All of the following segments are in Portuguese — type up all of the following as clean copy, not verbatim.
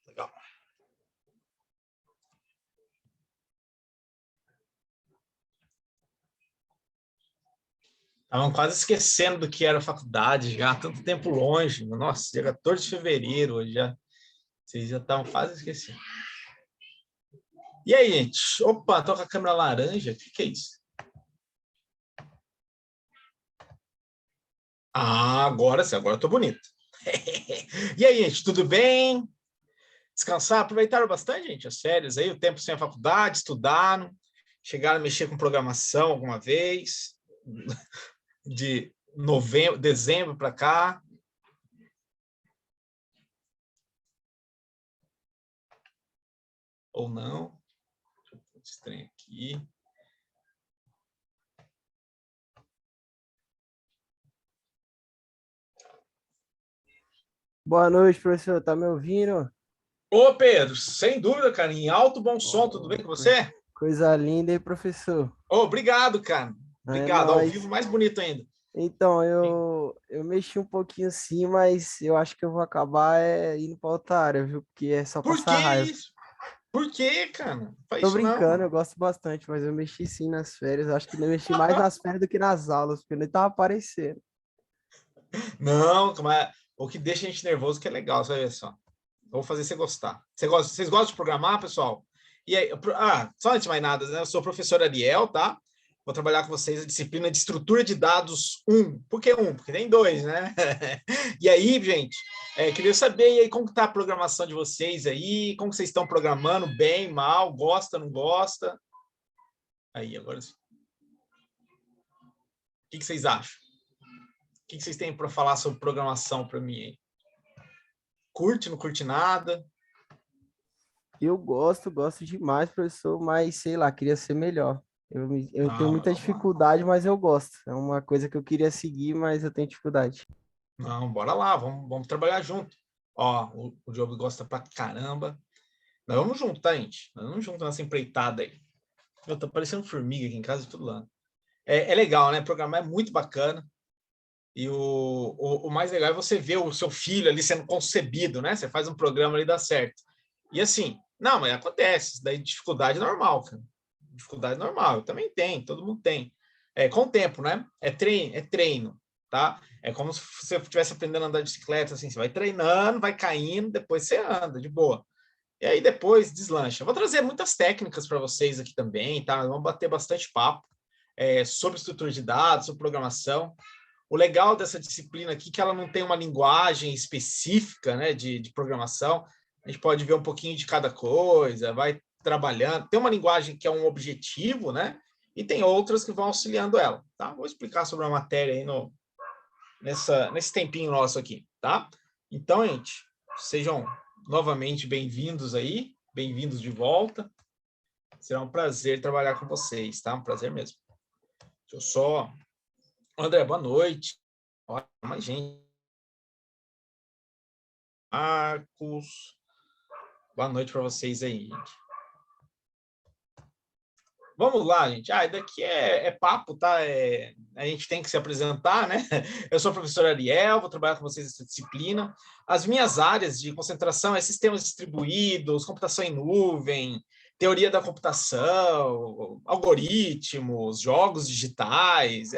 Legal. Estavam quase esquecendo do que era a faculdade já, tanto tempo longe. Nossa, dia 14 de fevereiro, hoje já, vocês já estavam quase esquecendo. E aí, gente? Opa, tô com a câmera laranja. O que é isso? Ah, agora sim, agora eu tô bonito. E aí, gente, tudo bem? Descansaram? Aproveitaram bastante, gente, as férias aí, o tempo sem a faculdade, estudaram, chegaram a mexer com programação alguma vez, de novembro, dezembro para cá. Ou não? Deixa eu pôr estranho aqui. Boa noite, professor. Tá me ouvindo? Ô, Pedro, sem dúvida, cara, em alto bom som, tudo bem com você? Coisa linda, hein, professor? Ô, obrigado, cara. É Obrigado. Ao vivo, nóis. mais bonito ainda. Então, eu mexi um pouquinho sim, mas eu acho que eu vou acabar indo pra outra área, viu? Porque é só Por que passar raiva. isso? Por que, cara? Não faz Tô isso brincando, não. eu gosto bastante, mas eu mexi sim nas férias. Eu acho que eu mexi mais nas férias do que nas aulas, porque eu nem tava aparecendo. Não, mas o que deixa a gente nervoso que é legal, você vai ver só. Eu vou fazer você gostar. Vocês gostam de programar, pessoal? E aí, só antes de mais nada, né? Eu sou o professor Ariel, tá? Vou trabalhar com vocês a disciplina de estrutura de dados 1. Por que 1? Porque tem 2, né? E aí, gente, queria saber e aí, como está a programação de vocês aí? Como vocês estão programando? Bem, mal? Gosta, não gosta? Aí, agora, o que vocês acham? O que vocês têm para falar sobre programação para mim aí? Curte, não curte nada? Eu gosto demais, professor, mas sei lá, queria ser melhor. Eu tenho Não, muita vamos lá. dificuldade, mas eu gosto. É uma coisa que eu queria seguir, mas eu tenho dificuldade. Não, bora lá, vamos trabalhar junto. Ó, o Diogo gosta pra caramba. Nós vamos junto, tá, gente? Nós vamos junto nessa empreitada aí. Eu tô parecendo formiga aqui em casa de tudo lá. É legal, né? Programar é muito bacana. E o mais legal é você ver o seu filho ali sendo concebido, né? Você faz um programa ali e dá certo. E assim, não, mas acontece. Isso daí dificuldade normal, cara. Dificuldade normal. Eu também tenho, todo mundo tem. Com o tempo, né? É treino, tá? É como se você estivesse aprendendo a andar de bicicleta, assim, você vai treinando, vai caindo, depois você anda de boa. E aí depois deslancha. Eu vou trazer muitas técnicas para vocês aqui também, tá? Vamos bater bastante papo sobre estrutura de dados, sobre programação. O legal dessa disciplina aqui é que ela não tem uma linguagem específica, né, de programação. A gente pode ver um pouquinho de cada coisa, vai trabalhando. Tem uma linguagem que é um objetivo, né? E tem outras que vão auxiliando ela, tá? Vou explicar sobre a matéria aí nesse tempinho nosso aqui, tá? Então, gente, sejam novamente bem-vindos aí, bem-vindos de volta. Será um prazer trabalhar com vocês, tá? Um prazer mesmo. Deixa eu só... André, boa noite. Olha, mais gente. Marcos. Boa noite para vocês aí, gente. Vamos lá, gente. Daqui é papo, tá? A gente tem que se apresentar, né? Eu sou o professor Ariel, vou trabalhar com vocês nessa disciplina. As minhas áreas de concentração é sistemas distribuídos, computação em nuvem, teoria da computação, algoritmos, jogos digitais.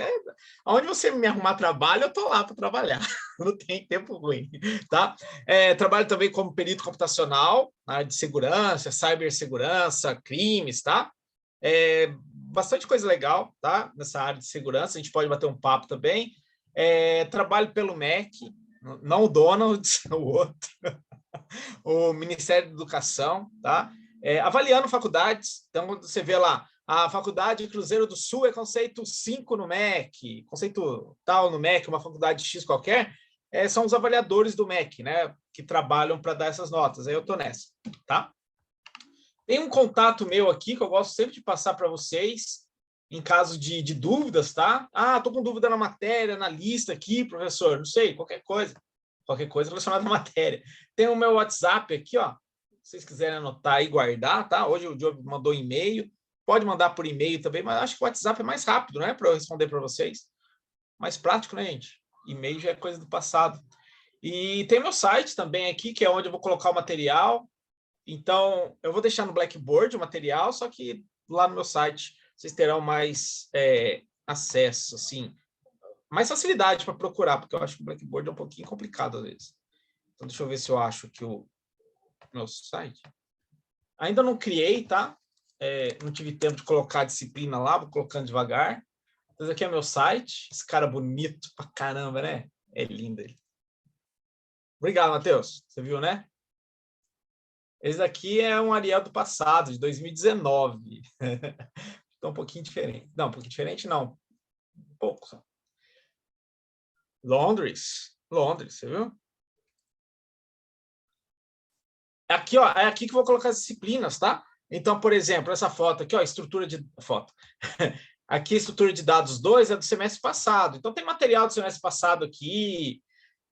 Onde você me arrumar trabalho, eu estou lá para trabalhar. Não tem tempo ruim, tá? Trabalho também como perito computacional, na área de segurança, cibersegurança, crimes, tá? Bastante coisa legal, tá? Nessa área de segurança, a gente pode bater um papo também. Trabalho pelo MEC, não o Donald, o outro, o Ministério da Educação, tá? Avaliando faculdades, então você vê lá, a Faculdade Cruzeiro do Sul é conceito 5 no MEC, conceito tal no MEC, uma faculdade X qualquer, são os avaliadores do MEC, né? Que trabalham para dar essas notas, aí eu tô nessa, tá? Tem um contato meu aqui que eu gosto sempre de passar para vocês, em caso de dúvidas, tá? Estou com dúvida na matéria, na lista aqui, professor, não sei, qualquer coisa relacionada à matéria. Tem o meu WhatsApp aqui, ó, se vocês quiserem anotar e guardar, tá? Hoje o Diogo mandou e-mail, pode mandar por e-mail também, mas acho que o WhatsApp é mais rápido, né, para eu responder para vocês. Mais prático, né, gente? E-mail já é coisa do passado. E tem meu site também aqui, que é onde eu vou colocar o material. Então, eu vou deixar no Blackboard o material, só que lá no meu site vocês terão mais acesso, assim, mais facilidade para procurar, porque eu acho que o Blackboard é um pouquinho complicado às vezes. Então, deixa eu ver se eu acho que o meu site. Ainda não criei, tá? Não tive tempo de colocar a disciplina lá, vou colocando devagar. Então, esse aqui é meu site. Esse cara bonito pra caramba, né? É lindo ele. Obrigado, Matheus. Você viu, né? Esse daqui é um Ariel do passado, de 2019. Então, um pouquinho diferente. Não, um pouquinho diferente, não. Um pouco só. Londres. Londres, você viu? Aqui, ó, é aqui que eu vou colocar as disciplinas, tá? Então, por exemplo, essa foto aqui, ó, estrutura de foto. Aqui, estrutura de dados 2 é do semestre passado. Então, tem material do semestre passado aqui,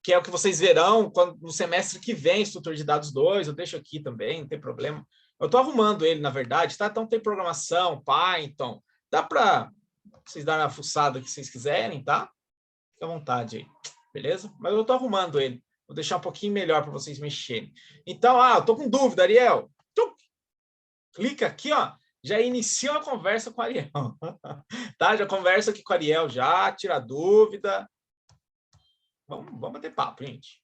que é o que vocês verão no semestre que vem, estrutura de dados 2, eu deixo aqui também, não tem problema. Eu estou arrumando ele, na verdade, tá? Então, tem programação, Python, dá para vocês darem uma fuçada que vocês quiserem, tá? Fique à vontade aí, beleza? Mas eu estou arrumando ele. Vou deixar um pouquinho melhor para vocês mexerem. Então, eu estou com dúvida, Ariel. Clica aqui, ó. Já inicia uma conversa com o Ariel. Tá? Já conversa aqui com o Ariel, já, tira dúvida. Vamos bater papo, gente.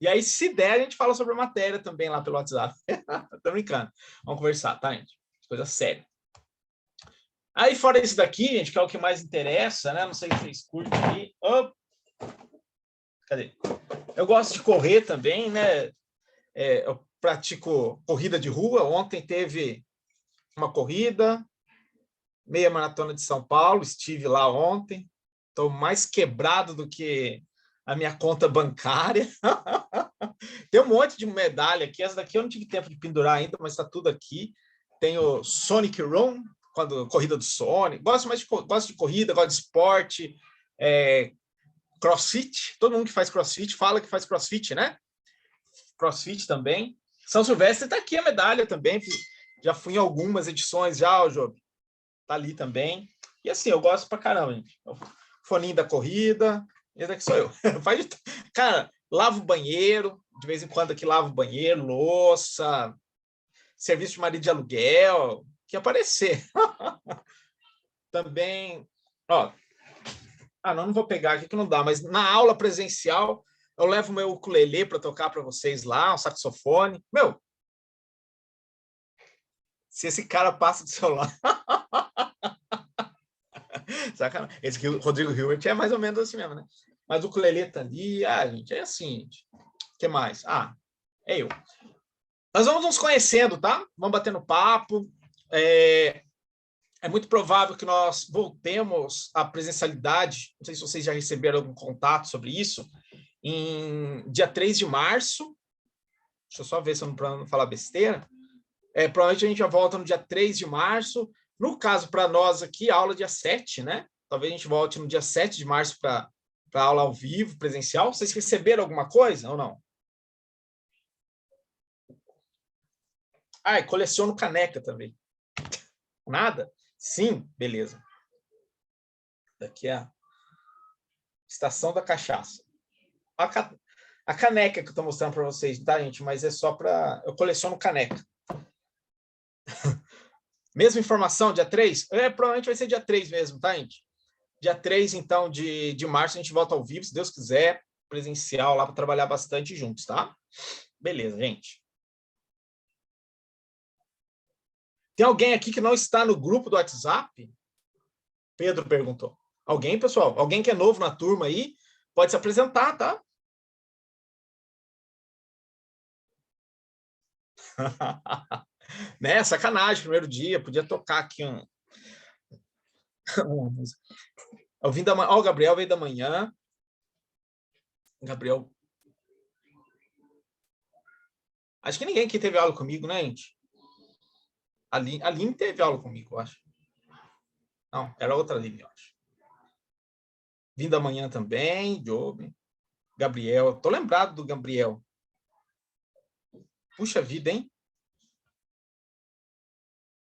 E aí, se der, a gente fala sobre a matéria também lá pelo WhatsApp. Tô brincando. Vamos conversar, tá, gente? Coisa séria. Aí, fora isso daqui, gente, que é o que mais interessa, né? Não sei se vocês curtem aqui. Oh! Cadê? Eu gosto de correr também, né? Eu pratico corrida de rua. Ontem teve uma corrida, meia maratona de São Paulo. Estive lá ontem. Estou mais quebrado do que a minha conta bancária. Tem um monte de medalha aqui. Essa daqui eu não tive tempo de pendurar ainda, mas está tudo aqui. Tem o Sonic Run, corrida do Sonic. Gosto de corrida, gosto de esporte, crossfit. Todo mundo que faz crossfit fala que faz crossfit, né? Crossfit também. São Silvestre está aqui a medalha também. Já fui em algumas edições já, o Job. Tá ali também. E assim, eu gosto pra caramba, gente. O foninho da corrida. Esse aqui sou eu. Cara, lavo o banheiro, de vez em quando aqui lavo o banheiro, louça, serviço de marido de aluguel, que aparecer. Também, ó, não vou pegar aqui que não dá, mas na aula presencial eu levo meu ukulele para tocar para vocês lá, um saxofone. Meu, se esse cara passa do seu lado. Sacanagem. Esse aqui, o Rodrigo Hilbert, é mais ou menos assim mesmo, né? Mas o ukulele tá ali, gente, é assim, gente. O que mais? É eu. Nós vamos nos conhecendo, tá? Vamos batendo papo. É muito provável que nós voltemos à presencialidade. Não sei se vocês já receberam algum contato sobre isso. Em dia 3 de março. Deixa eu só ver se eu não falar besteira. Provavelmente a gente já volta no dia 3 de março. No caso, para nós aqui, a aula dia 7, né? Talvez a gente volte no dia 7 de março para aula ao vivo, presencial. Vocês receberam alguma coisa ou não? E coleciono caneca também. Nada? Sim, beleza. Daqui é a estação da cachaça. A caneca que eu estou mostrando para vocês, tá, gente? Mas é só para... Eu coleciono caneca. Mesma informação, dia 3? Provavelmente vai ser dia 3 mesmo, tá, gente? Dia 3, então, de março, a gente volta ao vivo, se Deus quiser, presencial lá para trabalhar bastante juntos, tá? Beleza, gente. Tem alguém aqui que não está no grupo do WhatsApp? Pedro perguntou. Alguém, pessoal? Alguém que é novo na turma aí? Pode se apresentar, tá? Né? Sacanagem, primeiro dia, podia tocar aqui uma música. O Gabriel veio da manhã. Gabriel. Acho que ninguém aqui teve aula comigo, né, gente? A Aline teve aula comigo, eu acho. Não, era outra Aline, eu acho. Vim da manhã também, Job. Gabriel. Tô lembrado do Gabriel. Puxa vida, hein?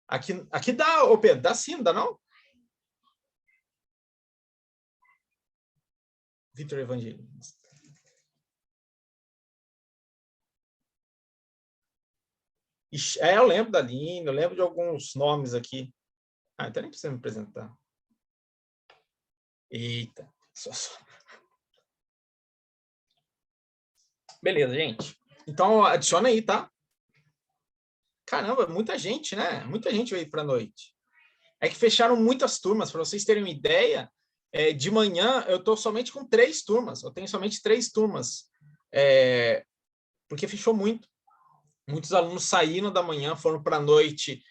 Aqui dá, ô Pedro, dá sim, não dá não? Vitor Evangelista. Ixi, eu lembro da Aline, eu lembro de alguns nomes aqui. Então nem precisa me apresentar. Eita. Beleza, gente. Então, adiciona aí, tá? Caramba, muita gente, né? Muita gente veio para a noite. É que fecharam muitas turmas, para vocês terem uma ideia. De manhã, eu estou somente com 3 turmas. Eu tenho somente 3 turmas. Porque fechou muito. Muitos alunos saíram da manhã, foram para a noite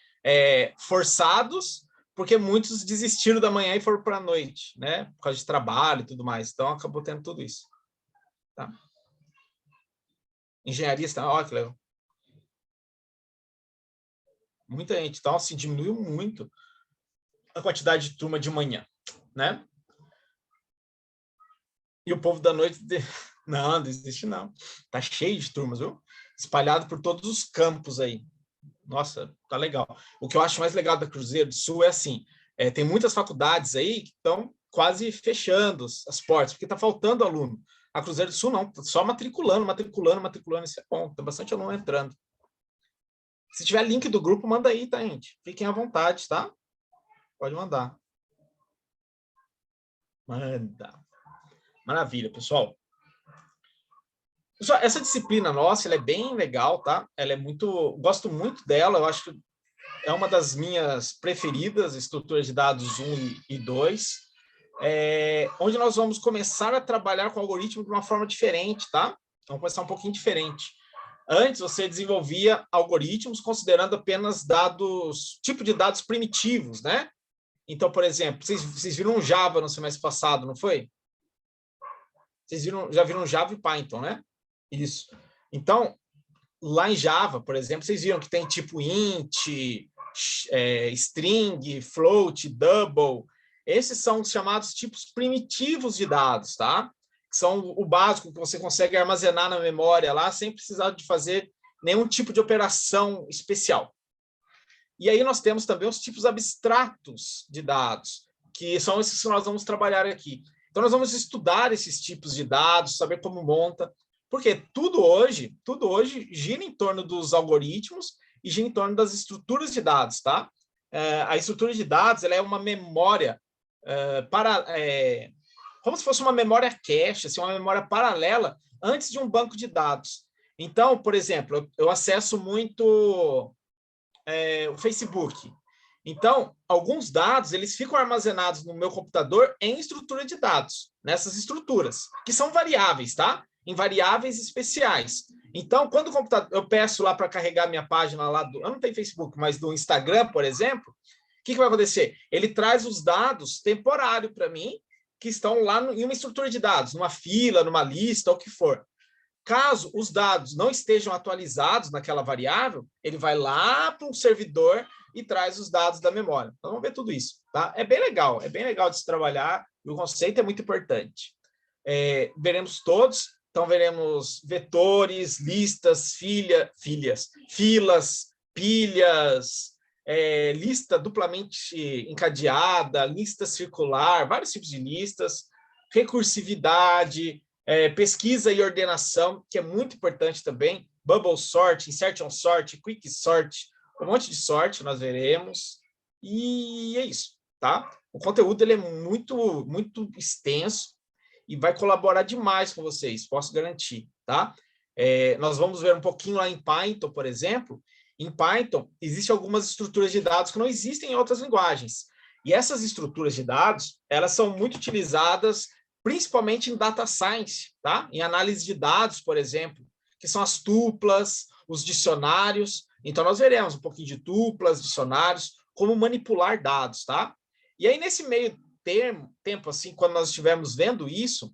forçados, porque muitos desistiram da manhã e foram para a noite, né? Por causa de trabalho e tudo mais. Então, acabou tendo tudo isso. Tá? Engenharia, tá? Olha que legal. Muita gente. Então, assim, diminuiu muito a quantidade de turma de manhã, né? E o povo da noite... Não existe não. Tá cheio de turmas, viu? Espalhado por todos os campos aí. Nossa, tá legal. O que eu acho mais legal da Cruzeiro do Sul é assim, tem muitas faculdades aí que estão quase fechando as portas, porque tá faltando aluno. A Cruzeiro do Sul não, só matriculando, isso é bom, tem bastante aluno entrando. Se tiver link do grupo, manda aí, tá, gente? Fiquem à vontade, tá? Pode mandar. Manda. Maravilha, pessoal. Essa disciplina nossa, ela é bem legal, tá? Ela é muito... Gosto muito dela, eu acho que é uma das minhas preferidas, estruturas de dados 1 e 2, onde nós vamos começar a trabalhar com o algoritmo de uma forma diferente, tá? Vamos começar um pouquinho diferente. Antes, você desenvolvia algoritmos considerando apenas dados, tipo de dados primitivos, né? Então, por exemplo, vocês viram Java no semestre passado, não foi? Vocês já viram Java e Python, né? Isso. Então, lá em Java, por exemplo, vocês viram que tem tipo int, string, float, double. Esses são os chamados tipos primitivos de dados, tá? Que são o básico que você consegue armazenar na memória lá sem precisar de fazer nenhum tipo de operação especial. E aí nós temos também os tipos abstratos de dados, que são esses que nós vamos trabalhar aqui. Então, nós vamos estudar esses tipos de dados, saber como monta, porque tudo hoje gira em torno dos algoritmos e gira em torno das estruturas de dados, tá? A estrutura de dados, ela é uma memória como se fosse uma memória cache, assim, uma memória paralela antes de um banco de dados. Então, por exemplo, eu acesso muito o Facebook. Então, alguns dados, eles ficam armazenados no meu computador em estrutura de dados, nessas estruturas, que são variáveis, tá? Em variáveis especiais. Então, quando o computador, eu peço lá para carregar minha página lá, eu não tenho Facebook, mas do Instagram, por exemplo, o que vai acontecer? Ele traz os dados temporários para mim, que estão lá em uma estrutura de dados, numa fila, numa lista, ou o que for. Caso os dados não estejam atualizados naquela variável, ele vai lá para um servidor e traz os dados da memória. Então, vamos ver tudo isso. Tá? É bem legal de se trabalhar, e o conceito é muito importante. Veremos todos, então veremos vetores, listas, filas, pilhas, lista duplamente encadeada, lista circular, vários tipos de listas, recursividade, pesquisa e ordenação, que é muito importante também, bubble sort, insertion sort, quick sort, um monte de sorte nós veremos, e é isso, tá? O conteúdo ele é muito, muito extenso e vai colaborar demais com vocês, posso garantir, tá? Nós vamos ver um pouquinho lá em Python, por exemplo. Em Python, existem algumas estruturas de dados que não existem em outras linguagens. E essas estruturas de dados, elas são muito utilizadas principalmente em data science, tá? Em análise de dados, por exemplo, que são as tuplas, os dicionários. Então, nós veremos um pouquinho de tuplas, dicionários, como manipular dados, tá? E aí, nesse meio tempo, assim, quando nós estivermos vendo isso,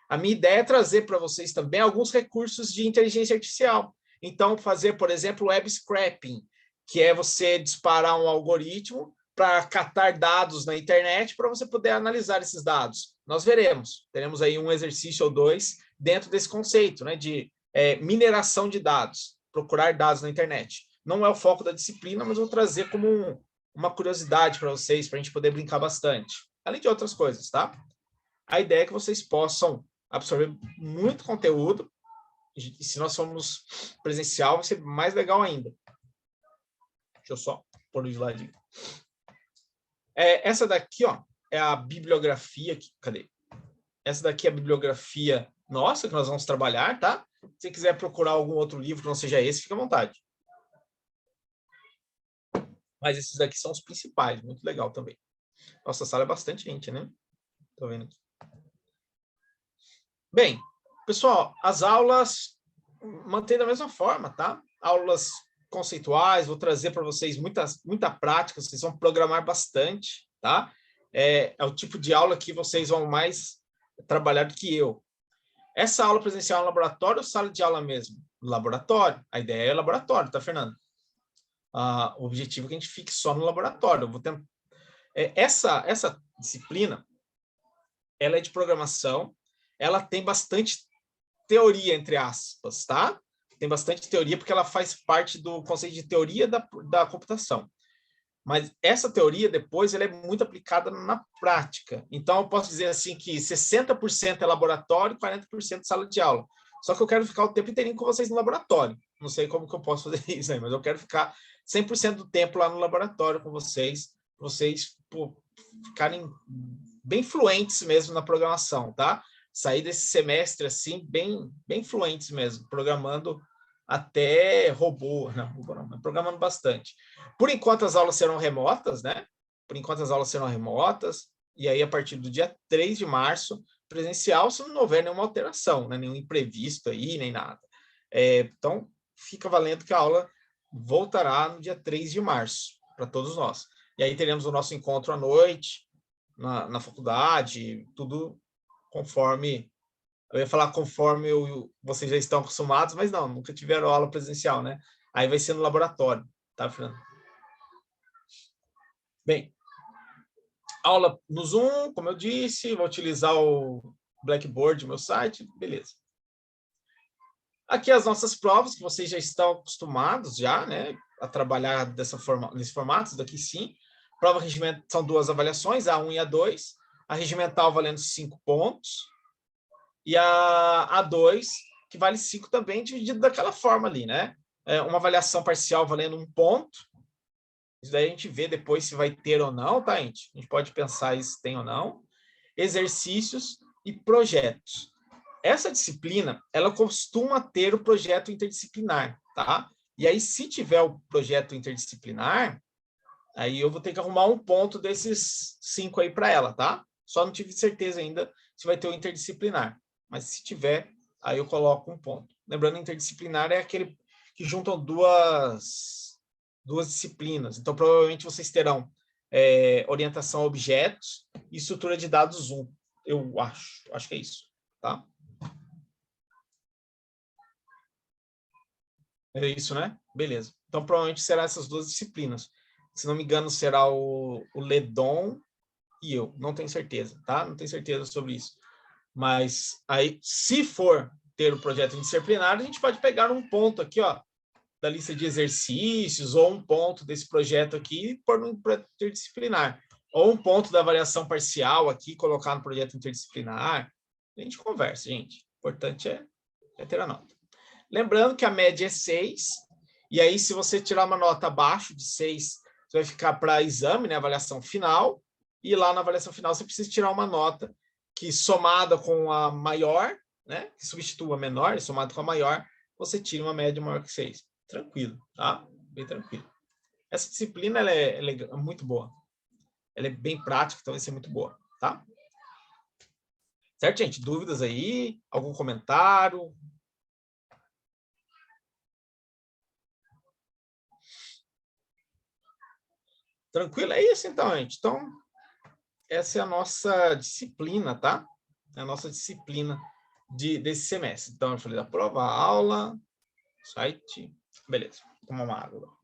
a minha ideia é trazer para vocês também alguns recursos de inteligência artificial. Então, fazer, por exemplo, web scraping, que é você disparar um algoritmo para catar dados na internet para você poder analisar esses dados. Nós veremos, teremos aí um exercício ou dois dentro desse conceito, né, de mineração de dados, procurar dados na internet. Não é o foco da disciplina, mas vou trazer como uma curiosidade para vocês, para a gente poder brincar bastante, além de outras coisas, tá? A ideia é que vocês possam absorver muito conteúdo, e se nós formos presencial, vai ser mais legal ainda. Deixa eu só pôr de ladinho. Essa daqui, ó, é a bibliografia. Cadê? Essa daqui é a bibliografia nossa, que nós vamos trabalhar, tá? Se você quiser procurar algum outro livro que não seja esse, fica à vontade. Mas esses daqui são os principais, muito legal também. Nossa, a sala é bastante gente, né? Tô vendo aqui. Bem, pessoal, as aulas mantêm da mesma forma, tá? Aulas conceituais, vou trazer para vocês muita prática, vocês vão programar bastante, tá? É o tipo de aula que vocês vão mais trabalhar do que eu. Essa aula presencial no laboratório ou sala de aula mesmo? Laboratório. A ideia é laboratório, tá, Fernando? O objetivo é que a gente fique só no laboratório. Eu vou tentar... essa disciplina, ela é de programação, ela tem bastante teoria, entre aspas, tá? Tem bastante teoria porque ela faz parte do conceito de teoria da computação. Mas essa teoria, depois, ela é muito aplicada na prática. Então, eu posso dizer assim que 60% é laboratório e 40% sala de aula. Só que eu quero ficar o tempo inteirinho com vocês no laboratório. Não sei como que eu posso fazer isso aí, mas eu quero ficar 100% do tempo lá no laboratório com vocês ficarem bem fluentes mesmo na programação, tá? Sair desse semestre assim, bem fluentes mesmo, programando até robô, não, mas programando bastante. Por enquanto as aulas serão remotas, né? Por enquanto as aulas serão remotas, e aí a partir do dia 3 de março, presencial, se não houver nenhuma alteração, né? Nenhum imprevisto aí, nem nada. Então, fica valendo que a aula voltará no dia 3 de março, para todos nós. E aí teremos o nosso encontro à noite, na faculdade, tudo conforme... Eu ia falar conforme vocês já estão acostumados, mas não, nunca tiveram aula presencial, né? Aí vai ser no laboratório, tá, Fernando? Bem, aula no Zoom, como eu disse, vou utilizar o Blackboard, meu site, beleza. Aqui as nossas provas, que vocês já estão acostumados já, né, a trabalhar nesse formato, daqui sim. Prova regimental são 2 avaliações, A1 e A2. A regimental valendo 5 pontos. E a A2, que vale 5 também, dividido daquela forma ali, né? Uma avaliação parcial valendo 1 ponto. Isso daí a gente vê depois se vai ter ou não, tá, gente? A gente pode pensar se tem ou não. Exercícios e projetos. Essa disciplina, ela costuma ter o projeto interdisciplinar, tá? E aí, se tiver o projeto interdisciplinar, aí eu vou ter que arrumar 1 ponto desses 5 aí para ela, tá? Só não tive certeza ainda se vai ter o interdisciplinar. Mas se tiver, aí eu coloco 1 ponto. Lembrando, interdisciplinar é aquele que juntam duas disciplinas. Então, provavelmente vocês terão orientação a objetos e estrutura de dados 1. Eu acho que é isso, tá? É isso, né? Beleza. Então, provavelmente será essas 2 disciplinas. Se não me engano, será o Ledon e eu. Não tenho certeza, tá? Não tenho certeza sobre isso. Mas aí, se for ter o projeto interdisciplinar, a gente pode pegar 1 ponto aqui, ó, da lista de exercícios, ou 1 ponto desse projeto aqui e pôr no projeto interdisciplinar. Ou 1 ponto da avaliação parcial aqui, colocar no projeto interdisciplinar. A gente conversa, gente. O importante é ter a nota. Lembrando que a média é 6, e aí se você tirar uma nota abaixo de 6, você vai ficar para exame, né, avaliação final, e lá na avaliação final você precisa tirar uma nota que somada com a maior, né, que substitua a menor, somada com a maior, você tira uma média maior que 6. Tranquilo, tá? Bem tranquilo. Essa disciplina ela é muito boa. Ela é bem prática, então vai ser muito boa, tá? Certo, gente? Dúvidas aí? Algum comentário? Tranquilo? É isso, então, gente. Então, essa é a nossa disciplina, tá? É a nossa disciplina desse semestre. Então, eu falei da prova, aula, site. Beleza. Vou tomar uma água.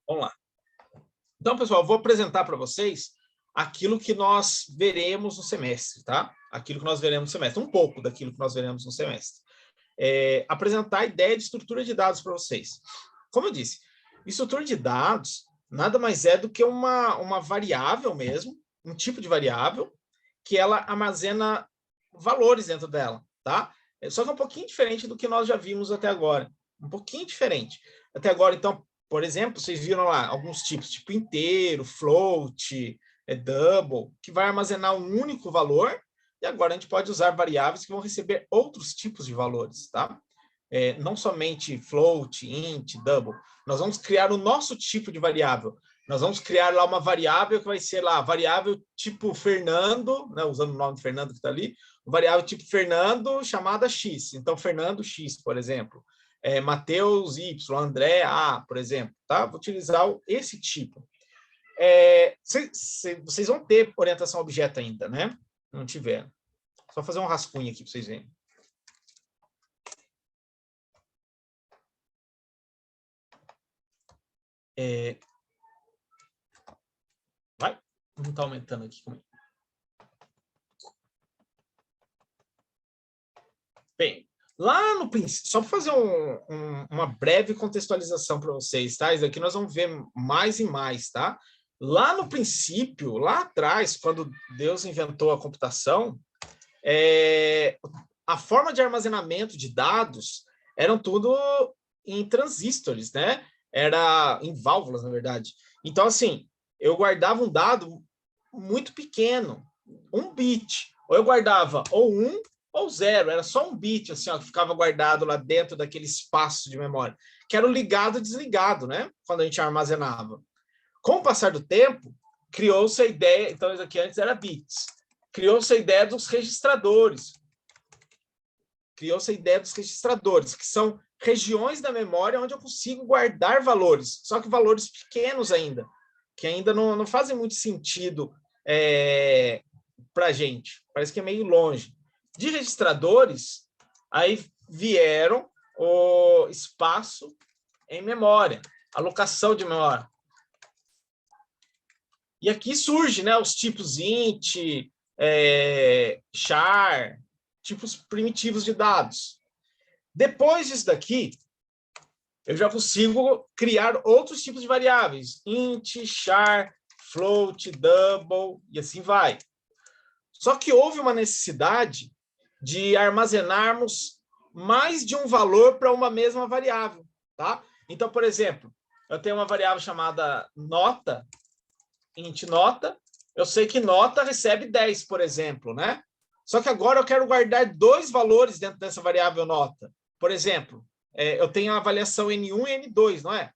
Vamos lá. Então, pessoal, eu vou apresentar para vocês aquilo que nós veremos no semestre, tá? Aquilo que nós veremos no semestre. Um pouco daquilo que nós veremos no semestre. Apresentar a ideia de estrutura de dados para vocês. Como eu disse, estrutura de dados nada mais é do que uma variável mesmo, um tipo de variável, que ela armazena valores dentro dela, tá? Só que é um pouquinho diferente do que nós já vimos até agora. um pouquinho diferente. Até agora, então, por exemplo, vocês viram lá alguns tipos, tipo inteiro, float, double, que vai armazenar um único valor, e agora a gente pode usar variáveis que vão receber outros tipos de valores, tá? Não somente float, int, double. Nós vamos criar o nosso tipo de variável. Nós vamos criar lá uma variável que vai ser lá, variável tipo Fernando, né, usando o nome de Fernando que está ali, variável tipo Fernando chamada X. Então, Fernando X, por exemplo. Mateus Y, André A, por exemplo. Tá? Vou utilizar esse tipo. Vocês vão ter orientação a objeto ainda, né? Não tiver. Só fazer um rascunho aqui para vocês verem. Vai? Não está aumentando aqui comigo. Bem, lá no princípio, só para fazer uma breve contextualização para vocês, tá? Isso aqui nós vamos ver mais e mais, tá? Lá no princípio, lá atrás, quando Deus inventou a computação, a forma de armazenamento de dados eram tudo em transistores, né? Era em válvulas, na verdade. Então, assim, eu guardava um dado muito pequeno, 1 bit. Ou eu guardava ou 1 ou 0, era só um bit, assim, ó, que ficava guardado lá dentro daquele espaço de memória, que era o ligado e desligado, né? Quando a gente armazenava. Com o passar do tempo, criou-se a ideia, então isso aqui antes era bits, criou-se a ideia dos registradores. Criou-se a ideia dos registradores, que são regiões da memória onde eu consigo guardar valores, só que valores pequenos ainda, que ainda não fazem muito sentido para a gente, parece que é meio longe. De registradores, aí vieram o espaço em memória, alocação de memória. E aqui surge, né, os tipos int, char, tipos primitivos de dados. Depois disso daqui, eu já consigo criar outros tipos de variáveis, int, char, float, double, e assim vai. Só que houve uma necessidade de armazenarmos mais de um valor para uma mesma variável, tá? Então, por exemplo, eu tenho uma variável chamada nota, int nota, eu sei que nota recebe 10, por exemplo, né? Só que agora eu quero guardar 2 valores dentro dessa variável nota. Por exemplo, eu tenho a avaliação N1 e N2, não é?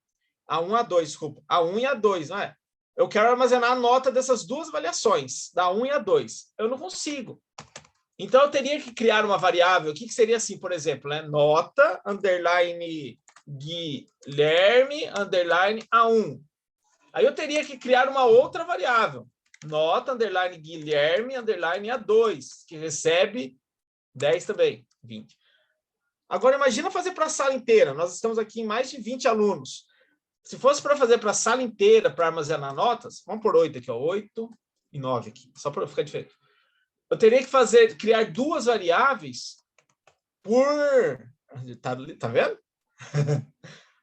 A1 e A2, desculpa. A1 e A2, não é? Eu quero armazenar a nota dessas 2 avaliações, da 1 e A2. Eu não consigo. Então, eu teria que criar uma variável, o que seria assim, por exemplo, né? Nota, underline Guilherme, underline A1. Aí eu teria que criar uma outra variável, nota, underline Guilherme, underline A2, que recebe 10 também, 20. Agora, imagina fazer para a sala inteira. Nós estamos aqui em mais de 20 alunos. Se fosse para fazer para a sala inteira, para armazenar notas, vamos por 8 aqui, ó, 8 e 9 aqui, só para ficar diferente. Eu teria que criar 2 variáveis por... Tá vendo?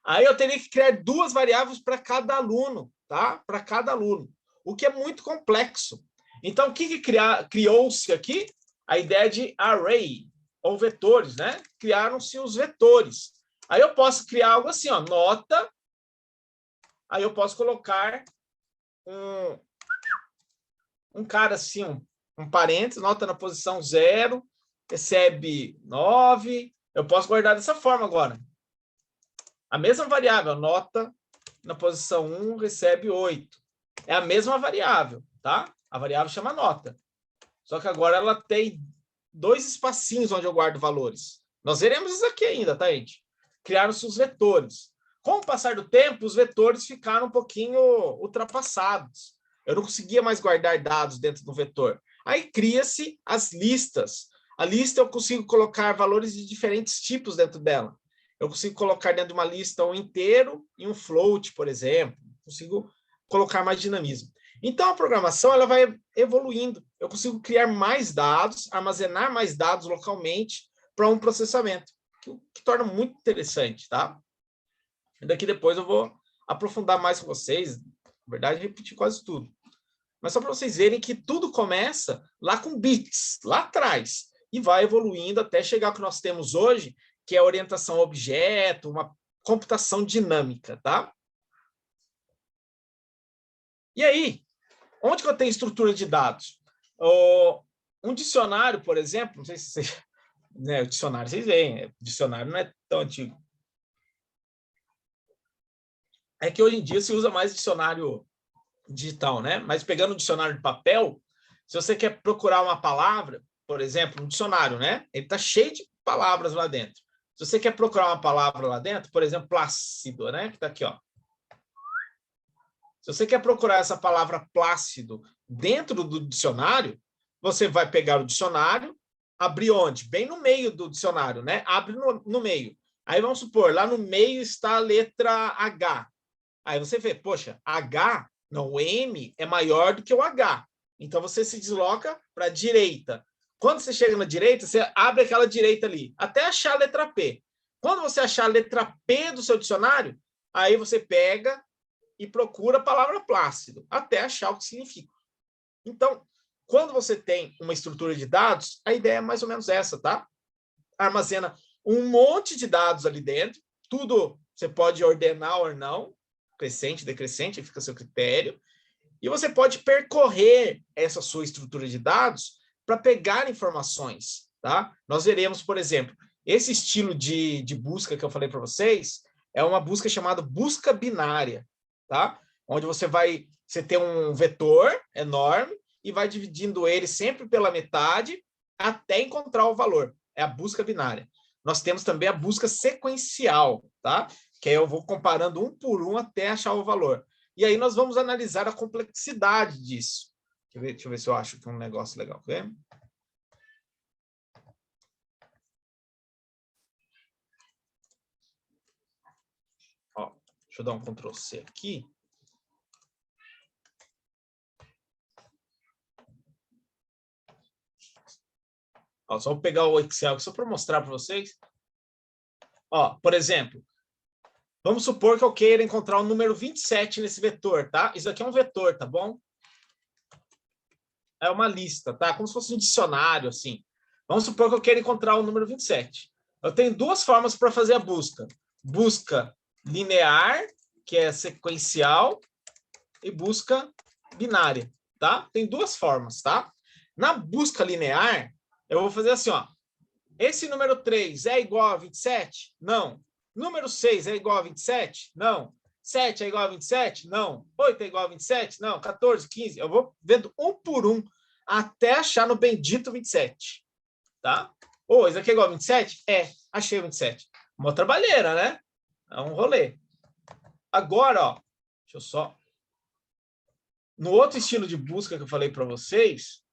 Aí eu teria que criar 2 variáveis para cada aluno, tá? Para cada aluno, o que é muito complexo. Então, o que criou-se aqui? A ideia de array, ou vetores, né? Criaram-se os vetores. Aí eu posso criar algo assim, ó, nota, aí eu posso colocar um cara assim, um parênteses, nota na posição 0, recebe 9, eu posso guardar dessa forma agora. A mesma variável, nota na posição 1 recebe 8. É a mesma variável, tá? A variável chama nota. Só que agora ela tem 2 espacinhos onde eu guardo valores. Nós veremos isso aqui ainda, tá, gente? Criaram-se os vetores. Com o passar do tempo, os vetores ficaram um pouquinho ultrapassados. Eu não conseguia mais guardar dados dentro do vetor. Aí cria-se as listas. A lista eu consigo colocar valores de diferentes tipos dentro dela. Eu consigo colocar dentro de uma lista um inteiro e um float, por exemplo. Consigo colocar mais dinamismo. Então, a programação ela vai evoluindo. Eu consigo criar mais dados, armazenar mais dados localmente para um processamento, que torna muito interessante, tá? E daqui depois eu vou aprofundar mais com vocês, na verdade, repetir quase tudo. Mas só para vocês verem que tudo começa lá com bits, lá atrás, e vai evoluindo até chegar ao que nós temos hoje, que é orientação a objeto, uma computação dinâmica, tá? E aí, onde que eu tenho estrutura de dados? Um dicionário, por exemplo, não sei se vocês... Né, o dicionário, vocês veem, o dicionário não é tão antigo. É que hoje em dia se usa mais dicionário digital, né? Mas pegando o dicionário de papel, se você quer procurar uma palavra, por exemplo, um dicionário, né? Ele está cheio de palavras lá dentro. Se você quer procurar uma palavra lá dentro, por exemplo, plácido, né? Que está aqui, ó. Se você quer procurar essa palavra plácido dentro do dicionário, você vai pegar o dicionário, abrir onde? Bem no meio do dicionário, né? Abre no meio. Aí vamos supor, lá no meio está a letra H. Aí você vê, poxa, H, não, o M é maior do que o H. Então você se desloca para a direita. Quando você chega na direita, você abre aquela direita ali, até achar a letra P. Quando você achar a letra P do seu dicionário, aí você pega e procura a palavra plácido, até achar o que significa. Então, quando você tem uma estrutura de dados, a ideia é mais ou menos essa, tá? Armazena um monte de dados ali dentro, tudo você pode ordenar ou não, crescente, decrescente, fica a seu critério, e você pode percorrer essa sua estrutura de dados para pegar informações, tá? Nós veremos, por exemplo, esse estilo de busca que eu falei para vocês é uma busca chamada busca binária, tá? Onde você tem um vetor enorme e vai dividindo ele sempre pela metade até encontrar o valor. É a busca binária. Nós temos também a busca sequencial, tá? Que aí eu vou comparando um por um até achar o valor. E aí nós vamos analisar a complexidade disso. Deixa eu ver se eu acho que é um negócio legal. Vê? Ó, deixa eu dar um Ctrl C aqui. Ó, só vou pegar o Excel aqui só para mostrar para vocês. Ó, por exemplo, vamos supor que eu queira encontrar o número 27 nesse vetor, tá? Isso aqui é um vetor, tá bom? É uma lista, tá? Como se fosse um dicionário, assim. Vamos supor que eu queira encontrar o número 27. Eu tenho duas formas para fazer a busca. Busca linear, que é sequencial, e busca binária, tá? Tem duas formas, tá? Na busca linear, eu vou fazer assim, ó. Esse número 3 é igual a 27? Não. Número 6 é igual a 27? Não. 7 é igual a 27? Não. 8 é igual a 27? Não. 14, 15. Eu vou vendo um por um até achar no bendito 27. Tá? Ô, isso aqui é igual a 27? É, achei o 27. Uma trabalheira, né? É um rolê. Agora, ó, deixa eu só... No outro estilo de busca que eu falei para vocês,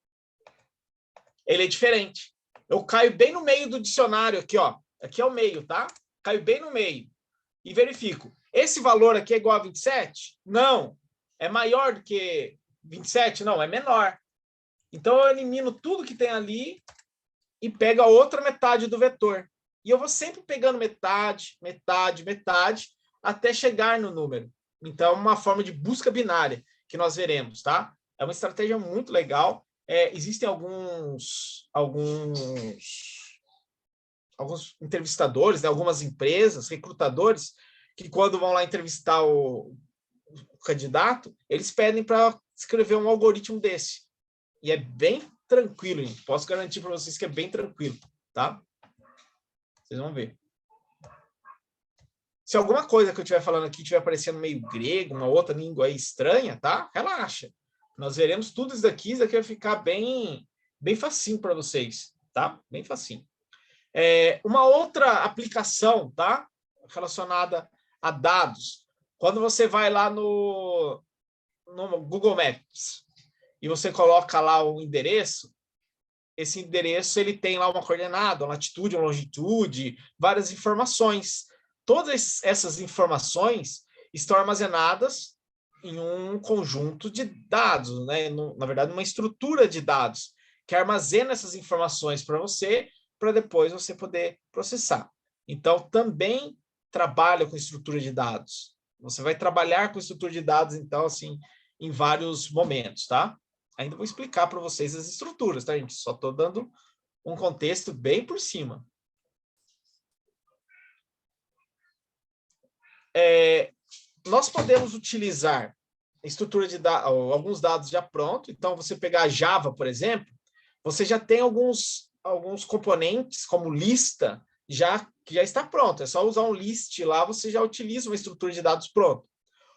ele é diferente. Eu caio bem no meio do dicionário aqui, ó. Aqui é o meio, tá? Caio bem no meio e verifico. Esse valor aqui é igual a 27? Não. É maior do que 27? Não, é menor. Então, eu elimino tudo que tem ali e pego a outra metade do vetor. E eu vou sempre pegando metade, metade, metade, até chegar no número. Então, é uma forma de busca binária que nós veremos, tá? É uma estratégia muito legal. Existem alguns entrevistadores, né, algumas empresas, recrutadores, que quando vão lá entrevistar o candidato, eles pedem para escrever um algoritmo desse. E é bem tranquilo, gente. Posso garantir para vocês que é bem tranquilo, tá? Vocês vão ver. Se alguma coisa que eu estiver falando aqui estiver parecendo meio grego, uma outra língua aí estranha, tá? Relaxa. Nós veremos tudo isso daqui vai ficar bem facinho para vocês, tá? Bem facinho. Uma outra aplicação, tá? Relacionada a dados. Quando você vai lá no Google Maps e você coloca lá o endereço, esse endereço ele tem lá uma coordenada, uma latitude, uma longitude, várias informações. Todas essas informações estão armazenadas em um conjunto de dados, né? Na verdade, uma estrutura de dados que armazena essas informações para você, para depois você poder processar. Então, também trabalha com estrutura de dados. Você vai trabalhar com estrutura de dados, então, assim, em vários momentos, tá? Ainda vou explicar para vocês as estruturas, tá, gente? Só estou dando um contexto bem por cima. nós podemos utilizar estrutura de alguns dados já pronto. Então, você pegar a Java, por exemplo, você já tem alguns componentes, como lista, que já está pronto. É só usar um list lá, você já utiliza uma estrutura de dados pronta.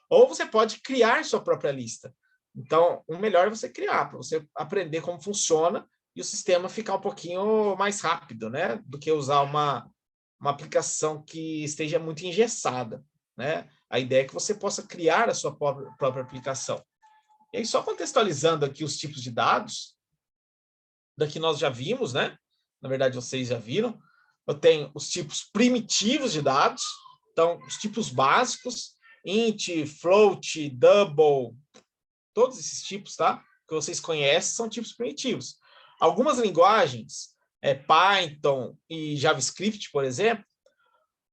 Ou você pode criar sua própria lista. Então, o melhor é você criar, para você aprender como funciona e o sistema ficar um pouquinho mais rápido, né? Do que usar uma aplicação que esteja muito engessada, né? A ideia é que você possa criar a sua própria aplicação. E aí, só contextualizando aqui os tipos de dados, daqui nós já vimos, né? Na verdade, vocês já viram. Eu tenho os tipos primitivos de dados, então, os tipos básicos, int, float, double, todos esses tipos, tá? Que vocês conhecem, são tipos primitivos. Algumas linguagens, Python e JavaScript, por exemplo,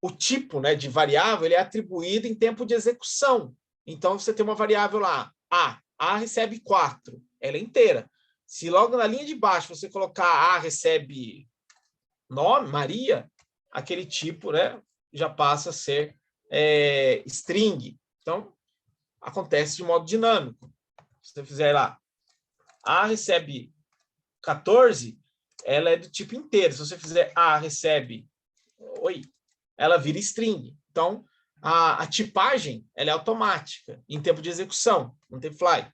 o tipo, né, de variável ele é atribuído em tempo de execução. Então, você tem uma variável lá, A recebe 4, ela é inteira. Se logo na linha de baixo você colocar A recebe nome, Maria, aquele tipo, né, já passa a ser string. Então, acontece de modo dinâmico. Se você fizer lá, A recebe 14, ela é do tipo inteiro. Se você fizer A recebe ela vira string. Então, a tipagem ela é automática, em tempo de execução, não tem fly.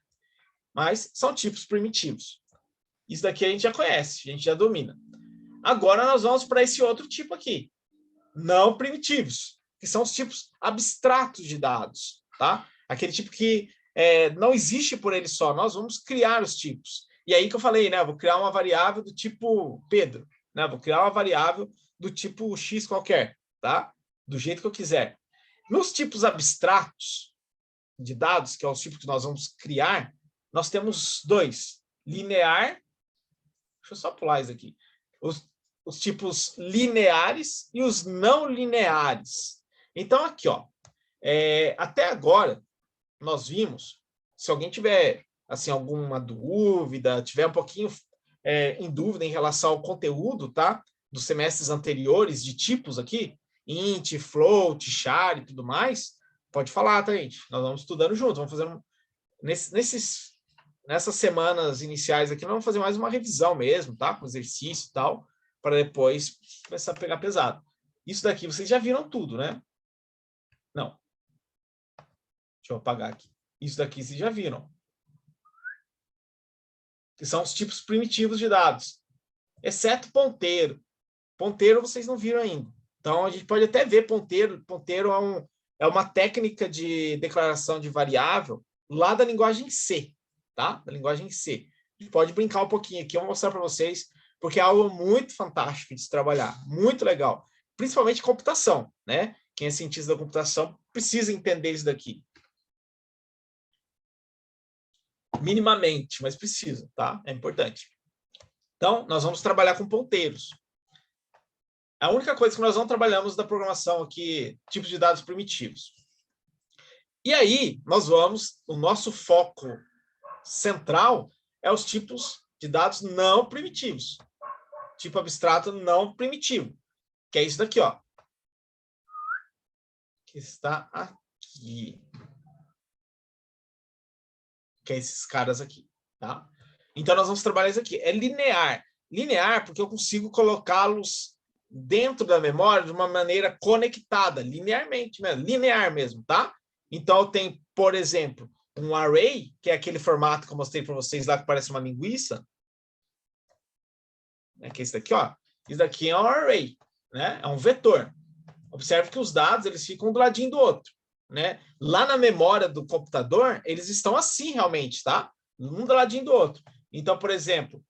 Mas são tipos primitivos. Isso daqui a gente já conhece, a gente já domina. Agora nós vamos para esse outro tipo aqui, não primitivos, que são os tipos abstratos de dados, tá? Aquele tipo que não existe por ele só, nós vamos criar os tipos. E aí que eu falei, né? Eu vou criar uma variável do tipo Pedro, né? Vou criar uma variável do tipo X qualquer, tá? Do jeito que eu quiser. Nos tipos abstratos de dados, que é os tipos que nós vamos criar, nós temos dois: linear. Deixa eu só pular isso aqui. Os tipos lineares e os não lineares. Então, aqui, ó, até agora, nós vimos, se alguém tiver assim, alguma dúvida, tiver um pouquinho em dúvida em relação ao conteúdo, tá? Dos semestres anteriores, de tipos aqui, int, float, char e tudo mais, pode falar, tá, gente? Nós vamos estudando juntos, vamos fazer nessas semanas iniciais aqui, nós vamos fazer mais uma revisão mesmo, tá? Com exercício e tal, para depois começar a pegar pesado. Isso daqui vocês já viram tudo, né? Não. Deixa eu apagar aqui. Isso daqui vocês já viram. Que são os tipos primitivos de dados. Exceto ponteiro. Ponteiro vocês não viram ainda. Então, a gente pode até ver ponteiro. Ponteiro é uma técnica de declaração de variável lá da linguagem C, tá? Da linguagem C. A gente pode brincar um pouquinho aqui, eu vou mostrar para vocês, porque é algo muito fantástico de se trabalhar, muito legal. Principalmente computação, né? Quem é cientista da computação precisa entender isso daqui. Minimamente, mas precisa, tá? É importante. Então, nós vamos trabalhar com ponteiros. A única coisa que nós não trabalhamos da programação aqui, tipos de dados primitivos. E aí, o nosso foco central é os tipos de dados não primitivos. Tipo abstrato não primitivo, que é isso daqui, ó. Que está aqui. Que é esses caras aqui, tá? Então, nós vamos trabalhar isso aqui. É linear. Linear porque eu consigo colocá-los dentro da memória de uma maneira conectada, linearmente mesmo, linear mesmo, tá? Então, eu tenho, por exemplo, um array, que é aquele formato que eu mostrei para vocês lá, que parece uma linguiça, né? Que é esse daqui, ó. Isso daqui é um array, né? É um vetor. Observe que os dados, eles ficam do ladinho do outro, né? Lá na memória do computador, eles estão assim realmente, tá? Um do ladinho do outro. Então, por exemplo,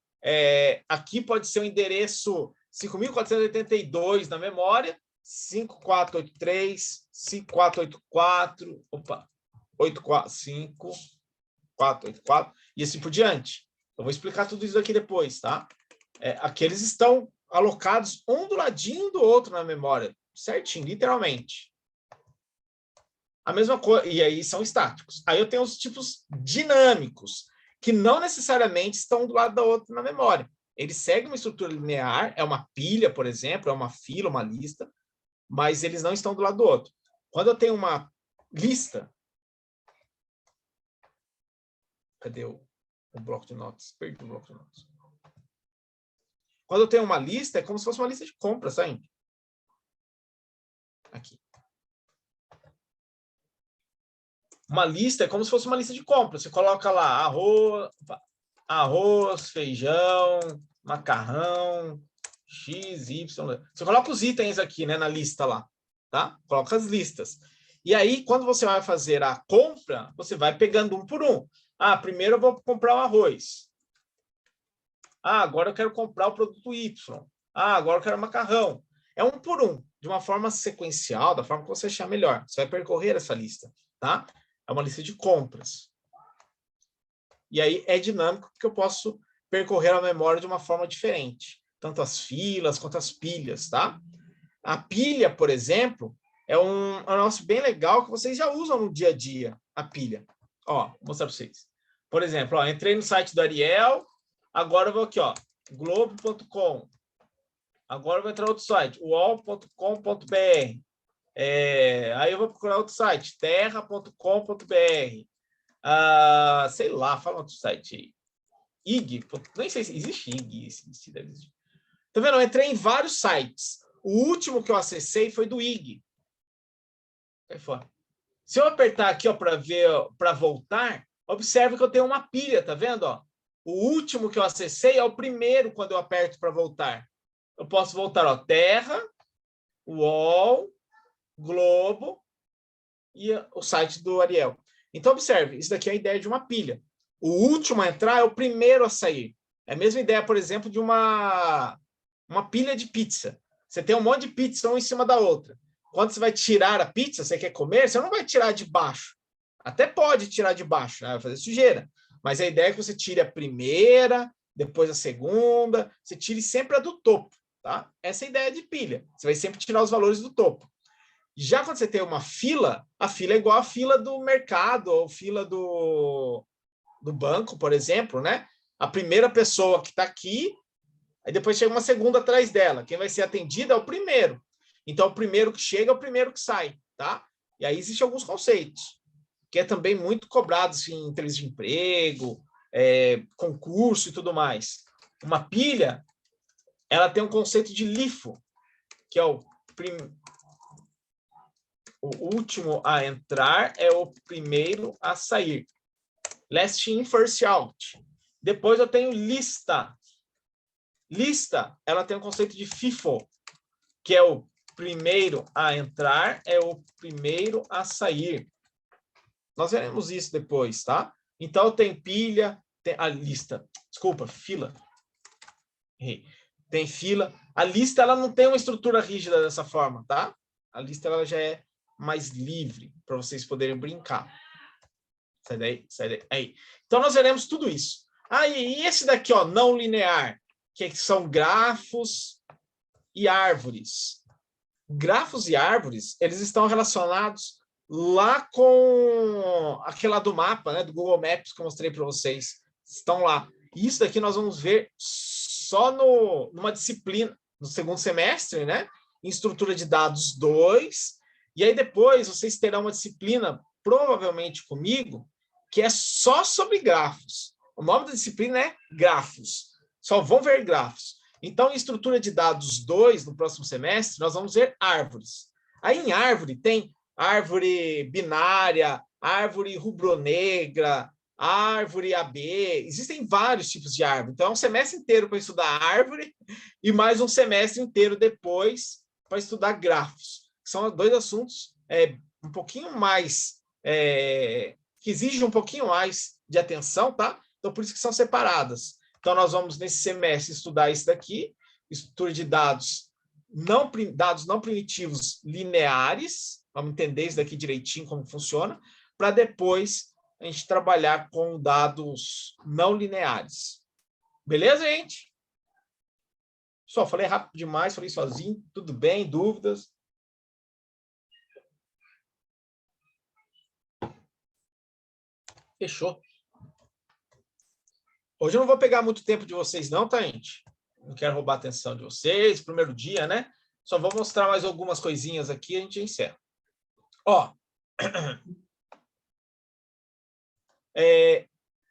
aqui pode ser o endereço 5.482 na memória, 5483, 5484, 845, 484, e assim por diante. Eu vou explicar tudo isso aqui depois, tá? Aqui eles estão alocados um do ladinho do outro na memória, certinho, literalmente. A mesma coisa, e aí são estáticos. Aí eu tenho os tipos dinâmicos, que não necessariamente estão do lado da outra na memória. Eles seguem uma estrutura linear, é uma pilha, por exemplo, é uma fila, uma lista, mas eles não estão do lado do outro. Quando eu tenho uma lista. Cadê o bloco de notas? Perdi o bloco de notas. Quando eu tenho uma lista, é como se fosse uma lista de compras, tá, gente? Aqui. Uma lista é como se fosse uma lista de compras. Você coloca lá arroz, feijão, macarrão, X, Y. Você coloca os itens aqui, né, na lista lá, tá? Coloca as listas. E aí, quando você vai fazer a compra, você vai pegando um por um. Ah, primeiro eu vou comprar o arroz. Ah, agora eu quero comprar o produto Y. Ah, agora eu quero macarrão. É um por um, de uma forma sequencial, da forma que você achar melhor. Você vai percorrer essa lista, tá? É uma lista de compras. E aí é dinâmico, porque eu posso percorrer a memória de uma forma diferente. Tanto as filas quanto as pilhas, tá? A pilha, por exemplo, é um negócio bem legal que vocês já usam no dia a dia, a pilha. Ó, vou mostrar para vocês. Por exemplo, ó, entrei no site do Ariel, agora eu vou aqui, ó, globo.com. Agora eu vou entrar em outro site, uol.com.br. Aí eu vou procurar outro site, terra.com.br. Sei lá, fala outro site aí. IG, nem sei se existe IG. Deve existir. Tá vendo? Eu entrei em vários sites. O último que eu acessei foi do IG. Se eu apertar aqui para voltar, observe que eu tenho uma pilha, tá vendo? Ó? O último que eu acessei é o primeiro quando eu aperto para voltar. Eu posso voltar, ó, Terra, UOL, Globo e o site do Ariel. Então, observe, isso daqui é a ideia de uma pilha. O último a entrar é o primeiro a sair. É a mesma ideia, por exemplo, de uma pilha de pizza. Você tem um monte de pizza uma em cima da outra. Quando você vai tirar a pizza, você quer comer, você não vai tirar de baixo. Até pode tirar de baixo, né? Vai fazer sujeira. Mas a ideia é que você tire a primeira, depois a segunda, você tire sempre a do topo, tá? Essa é a ideia de pilha. Você vai sempre tirar os valores do topo. Já quando você tem uma fila, a fila é igual a fila do mercado ou fila do banco, por exemplo, né? A primeira pessoa que está aqui, aí depois chega uma segunda atrás dela. Quem vai ser atendida é o primeiro. Então, o primeiro que chega é o primeiro que sai, tá? E aí existem alguns conceitos, que é também muito cobrado assim, em entrevista de emprego, concurso e tudo mais. Uma pilha, ela tem um conceito de LIFO, que é o último a entrar é o primeiro a sair. Last in, first out. Depois eu tenho lista. Lista, ela tem um conceito de FIFO, que é o primeiro a entrar, é o primeiro a sair. Nós veremos isso depois, tá? Então, tem pilha, tem a lista. Desculpa, fila. Tem fila. A lista, ela não tem uma estrutura rígida dessa forma, tá? A lista, ela já é mais livre, para vocês poderem brincar. Sai daí, sai daí. Aí. Então, nós veremos tudo isso. E esse daqui, ó, não linear, que são grafos e árvores. Grafos e árvores, eles estão relacionados lá com aquela do mapa, né, do Google Maps que eu mostrei para vocês. Estão lá. E isso daqui nós vamos ver só numa disciplina, no segundo semestre, né? Em estrutura de dados 2. E aí depois vocês terão uma disciplina, provavelmente comigo, que é só sobre grafos. O nome da disciplina é grafos. Só vão ver grafos. Então, em estrutura de dados 2, no próximo semestre, nós vamos ver árvores. Aí, em árvore, tem árvore binária, árvore rubro-negra, árvore AB. Existem vários tipos de árvore. Então, é um semestre inteiro para estudar árvore e mais um semestre inteiro depois para estudar grafos. São dois assuntos um pouquinho mais... que exigem um pouquinho mais de atenção, tá? Então, por isso que são separadas. Então, nós vamos, nesse semestre, estudar isso daqui, estrutura de dados não primitivos lineares, vamos entender isso daqui direitinho, como funciona, para depois a gente trabalhar com dados não lineares. Beleza, gente? Só falei rápido demais, falei sozinho, tudo bem, dúvidas? Fechou. Hoje eu não vou pegar muito tempo de vocês não, tá, gente? Não quero roubar a atenção de vocês, primeiro dia, né? Só vou mostrar mais algumas coisinhas aqui e a gente encerra. Ó,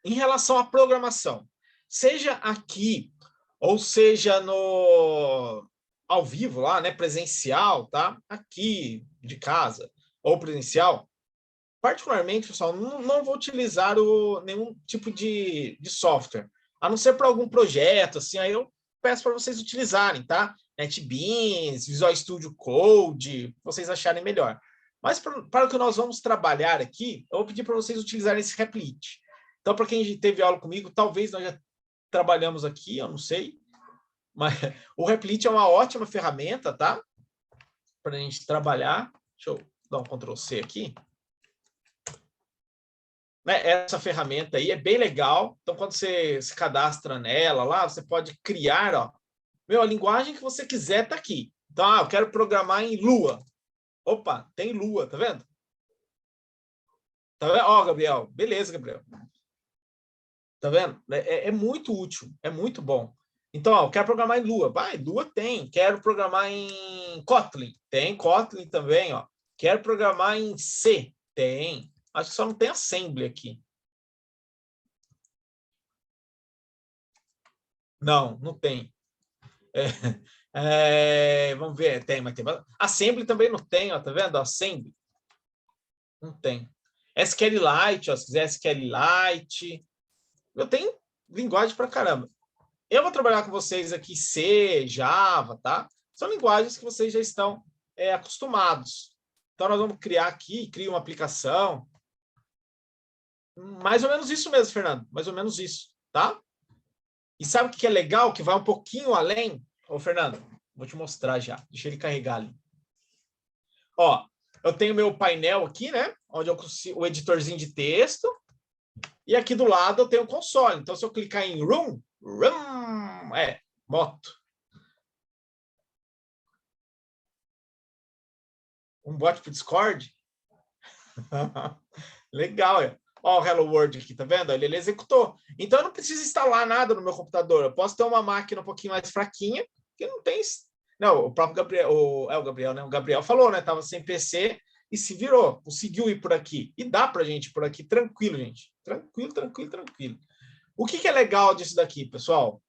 Em relação à programação, seja aqui ou seja no ao vivo lá, né, presencial, tá? Aqui de casa ou presencial, particularmente, pessoal, não vou utilizar nenhum tipo de software, a não ser para algum projeto, assim, aí eu peço para vocês utilizarem, tá? NetBeans, Visual Studio Code, vocês acharem melhor. Mas para o que nós vamos trabalhar aqui, eu vou pedir para vocês utilizarem esse Replit. Então, para quem teve aula comigo, talvez nós já trabalhamos aqui, eu não sei, mas o Replit é uma ótima ferramenta, tá? Para a gente trabalhar. Deixa eu dar um Ctrl+C aqui. Né? Essa ferramenta aí é bem legal. Então, quando você se cadastra nela lá, você pode criar, ó, a linguagem que você quiser tá aqui. Então, eu quero programar em Lua. Opa, tem Lua, tá vendo? Tá vendo? Ó, Gabriel. Beleza, Gabriel. Tá vendo? É muito útil, é muito bom. Então, ó, eu quero programar em Lua. Vai, Lua tem. Quero programar em Kotlin. Tem Kotlin também, ó. Quero programar em C. Tem. Acho que só não tem assembly aqui. Não, não tem. Vamos ver, tem, mas tem. Assembly também não tem, ó, tá vendo? Assembly. Não tem. SQLite, ó, se quiser SQLite. Eu tenho linguagem pra caramba. Eu vou trabalhar com vocês aqui C, Java, tá? São linguagens que vocês já estão acostumados. Então, nós vamos criar aqui, cria uma aplicação. Mais ou menos isso mesmo, Fernando. Mais ou menos isso, tá? E sabe o que é legal? Que vai um pouquinho além. Ô, Fernando, vou te mostrar já. Deixa ele carregar ali. Ó, eu tenho meu painel aqui, né? Onde eu consigo o editorzinho de texto. E aqui do lado eu tenho o console. Então, se eu clicar em Room, moto. Um bot para o Discord? Legal, é. Ó, o Hello World aqui, tá vendo? Ele executou. Então, eu não preciso instalar nada no meu computador. Eu posso ter uma máquina um pouquinho mais fraquinha, que não tem... Não, o próprio Gabriel... o Gabriel, né? O Gabriel falou, né? Tava sem PC e se virou. Conseguiu ir por aqui. E dá pra gente ir por aqui tranquilo, gente. Tranquilo, tranquilo, tranquilo. O que é legal disso daqui, pessoal?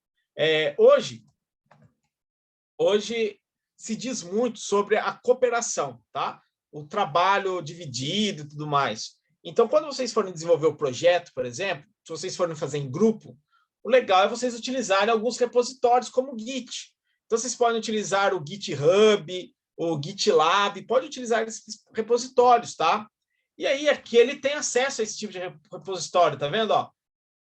Hoje se diz muito sobre a cooperação, tá? O trabalho dividido e tudo mais. Então, quando vocês forem desenvolver o projeto, por exemplo, se vocês forem fazer em grupo, o legal é vocês utilizarem alguns repositórios como o Git. Então, vocês podem utilizar o GitHub, o GitLab, pode utilizar esses repositórios, tá? E aí, aqui ele tem acesso a esse tipo de repositório, tá vendo? Ó,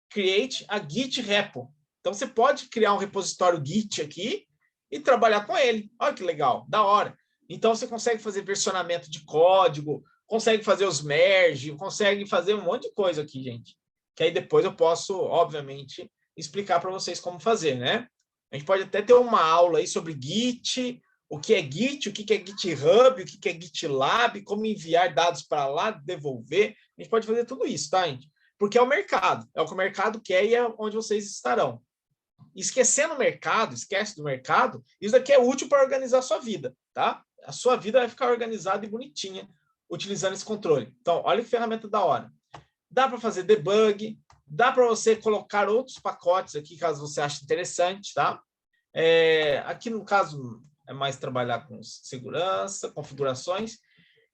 create a Git repo. Então, você pode criar um repositório Git aqui e trabalhar com ele. Olha que legal, da hora. Então, você consegue fazer versionamento de código, consegue fazer os merge, consegue fazer um monte de coisa aqui, gente. Que aí depois eu posso, obviamente, explicar para vocês como fazer, né? A gente pode até ter uma aula aí sobre Git, o que é Git, o que é GitHub, o que é GitLab, como enviar dados para lá, devolver. A gente pode fazer tudo isso, tá, gente? Porque é o mercado, é o que o mercado quer e é onde vocês estarão. Esquecendo o mercado, esquece do mercado, isso daqui é útil para organizar a sua vida, tá? A sua vida vai ficar organizada e bonitinha utilizando esse controle. Então, olha que ferramenta da hora. Dá para fazer debug, dá para você colocar outros pacotes aqui, caso você ache interessante, tá? Aqui, no caso, é mais trabalhar com segurança, configurações,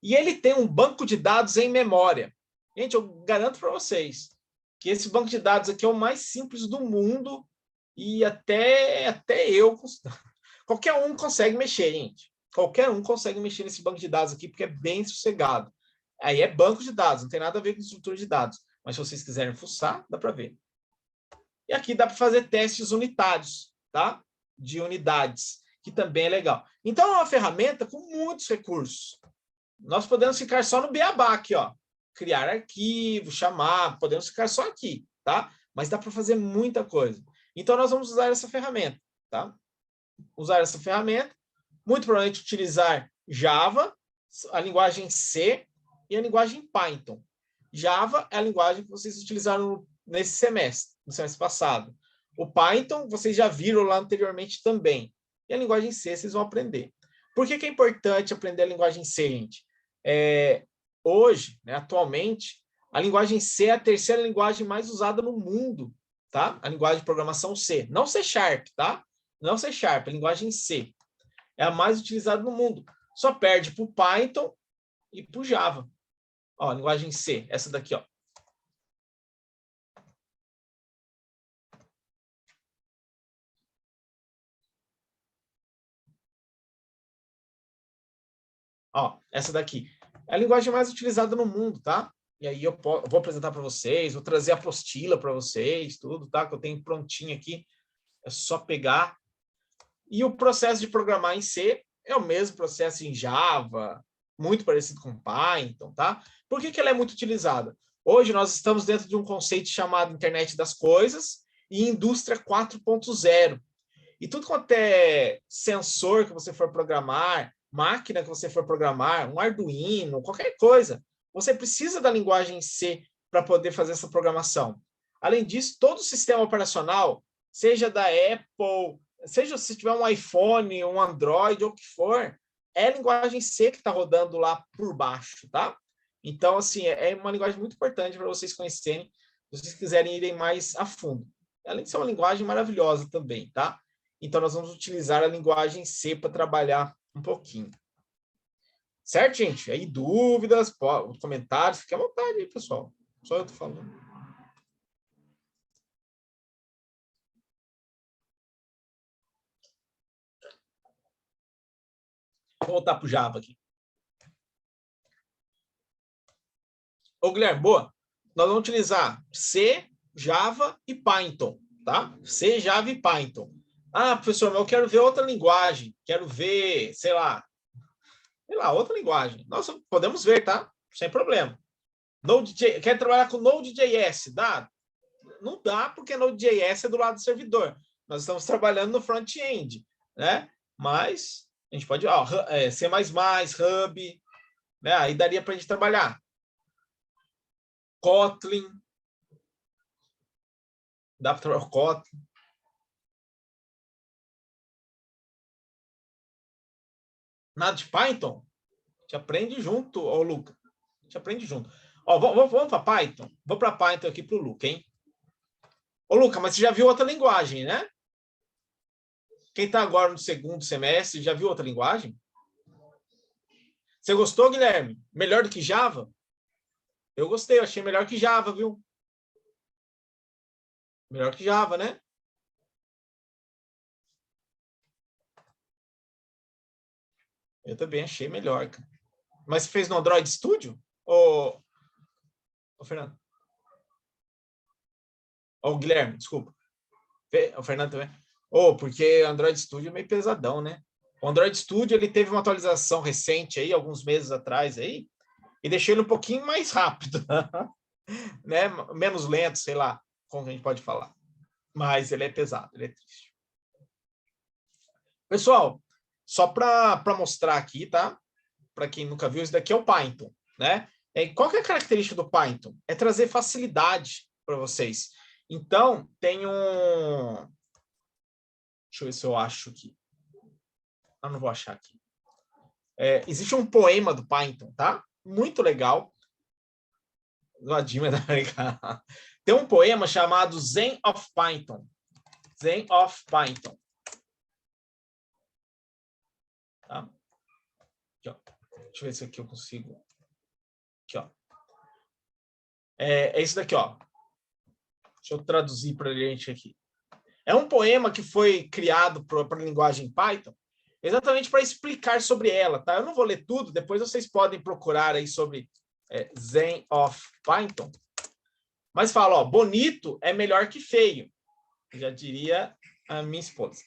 e ele tem um banco de dados em memória. Gente, eu garanto para vocês que esse banco de dados aqui é o mais simples do mundo e até eu... Qualquer um consegue mexer, gente. Qualquer um consegue mexer nesse banco de dados aqui, porque é bem sossegado. Aí é banco de dados, não tem nada a ver com estrutura de dados. Mas se vocês quiserem fuçar, dá para ver. E aqui dá para fazer testes unitários, tá? De unidades, que também é legal. Então, é uma ferramenta com muitos recursos. Nós podemos ficar só no beabá aqui, ó. Criar arquivo, chamar, podemos ficar só aqui, tá? Mas dá para fazer muita coisa. Então, nós vamos usar essa ferramenta, tá? Usar essa ferramenta, muito provavelmente utilizar Java, a linguagem C e a linguagem Python. Java é a linguagem que vocês utilizaram nesse semestre, no semestre passado. O Python, vocês já viram lá anteriormente também. E a linguagem C vocês vão aprender. Por que é importante aprender a linguagem C, gente? hoje, né, atualmente, a linguagem C é a terceira linguagem mais usada no mundo, tá? A linguagem de programação C. Não C Sharp, tá? Não C Sharp, a linguagem C. É a mais utilizada no mundo. Só perde para o Python e para o Java. Ó, a linguagem C, essa daqui, ó. Ó, essa daqui. É a linguagem mais utilizada no mundo, tá? E aí eu vou apresentar para vocês, vou trazer a apostila para vocês, tudo, tá? Que eu tenho prontinho aqui. É só pegar. E o processo de programar em C é o mesmo processo em Java, muito parecido com Python, tá? Por que ela é muito utilizada? Hoje nós estamos dentro de um conceito chamado Internet das Coisas e Indústria 4.0. E tudo quanto é sensor que você for programar, máquina que você for programar, um Arduino, qualquer coisa, você precisa da linguagem C para poder fazer essa programação. Além disso, todo o sistema operacional, seja da Apple, seja se tiver um iPhone, um Android, ou o que for, é a linguagem C que está rodando lá por baixo, tá? Então, assim, é uma linguagem muito importante para vocês conhecerem, se vocês quiserem irem mais a fundo. Além de ser uma linguagem maravilhosa também, tá? Então, nós vamos utilizar a linguagem C para trabalhar um pouquinho. Certo, gente? Aí, dúvidas, comentários, fique à vontade aí, pessoal. Só eu tô falando. Vou voltar para o Java aqui. Ô, Guilherme, boa. Nós vamos utilizar C, Java e Python, tá? C, Java e Python. Ah, professor, mas eu quero ver outra linguagem. Quero ver, sei lá, outra linguagem. Nós podemos ver, tá? Sem problema. Node.js, quer trabalhar com Node.js? Dá? Não dá, porque Node.js é do lado do servidor. Nós estamos trabalhando no front-end, né? Mas a gente pode, ó, C++, Hub, né? Aí daria para a gente trabalhar. Kotlin. Dá para trabalhar Kotlin. Nada de Python? A gente aprende junto, ô Luca. A gente aprende junto. Ó, vamos para Python? Vou para Python aqui para o Luca, hein? Ô, Luca, mas você já viu outra linguagem, né? Quem está agora no segundo semestre já viu outra linguagem? Você gostou, Guilherme? Melhor do que Java? Eu gostei, eu achei melhor que Java, viu? Melhor que Java, né? Eu também achei melhor, cara. Mas você fez no Android Studio? Ô, Fernando? Ô, Guilherme, desculpa. O Fernando também. Porque Android Studio é meio pesadão, né? O Android Studio ele teve uma atualização recente aí, alguns meses atrás aí, e deixou ele um pouquinho mais rápido, né? Menos lento, sei lá, como a gente pode falar. Mas ele é pesado, ele é triste. Pessoal, só para mostrar aqui, tá? Para quem nunca viu, isso daqui é o Python, né? Qual que é a característica do Python? É trazer facilidade para vocês. Então, tem um... Deixa eu ver se eu acho aqui. Eu não vou achar aqui. Existe um poema do Python, tá? Muito legal. Tem um poema chamado Zen of Python. Zen of Python. Tá? Aqui, ó. Deixa eu ver se aqui eu consigo. Aqui, ó. É isso daqui, ó. Deixa eu traduzir para a gente aqui. É um poema que foi criado para a linguagem Python, exatamente para explicar sobre ela, tá? Eu não vou ler tudo, depois vocês podem procurar aí sobre Zen of Python. Mas fala, ó, bonito é melhor que feio. Já diria a minha esposa.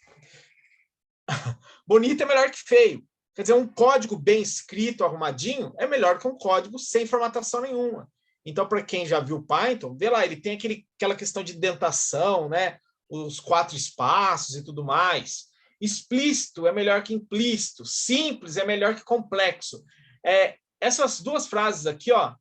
Bonito é melhor que feio. Quer dizer, um código bem escrito, arrumadinho, é melhor que um código sem formatação nenhuma. Então, para quem já viu Python, vê lá, ele tem aquela questão de indentação, né? Os 4 espaços e tudo mais. Explícito é melhor que implícito. Simples é melhor que complexo. Essas duas frases aqui, ó,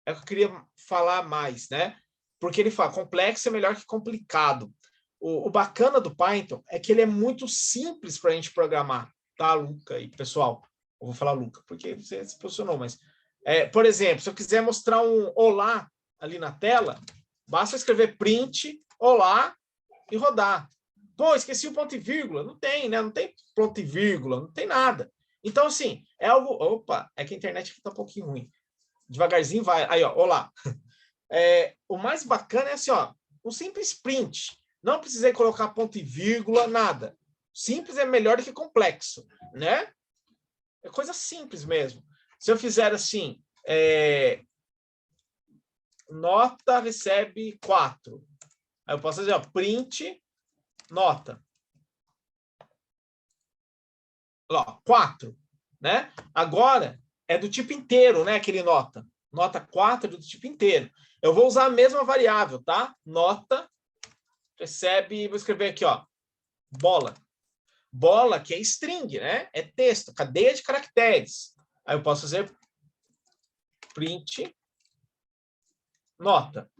é o que eu queria falar mais, né? Porque ele fala, complexo é melhor que complicado. O bacana do Python é que ele é muito simples para a gente programar, tá, Luca e pessoal? Eu vou falar Luca, porque você se posicionou, mas Por exemplo, se eu quiser mostrar um olá ali na tela, basta escrever print, olá e rodar. Pô, esqueci o ponto e vírgula. Não tem, né? Não tem ponto e vírgula, não tem nada. Então, assim, é algo... Opa, é que a internet aqui tá um pouquinho ruim. Devagarzinho vai. Aí, ó, olá. O mais bacana é assim, ó, um simples print. Não precisei colocar ponto e vírgula, nada. Simples é melhor do que complexo, né? É coisa simples mesmo. Se eu fizer assim, nota recebe 4. Aí eu posso fazer, ó, print, nota. Ó, 4, né? Agora é do tipo inteiro, né? Aquele nota. Nota 4 é do tipo inteiro. Eu vou usar a mesma variável, tá? Nota recebe, vou escrever aqui, ó, bola. Bola, que é string, né? É texto, cadeia de caracteres. Aí eu posso fazer print, nota.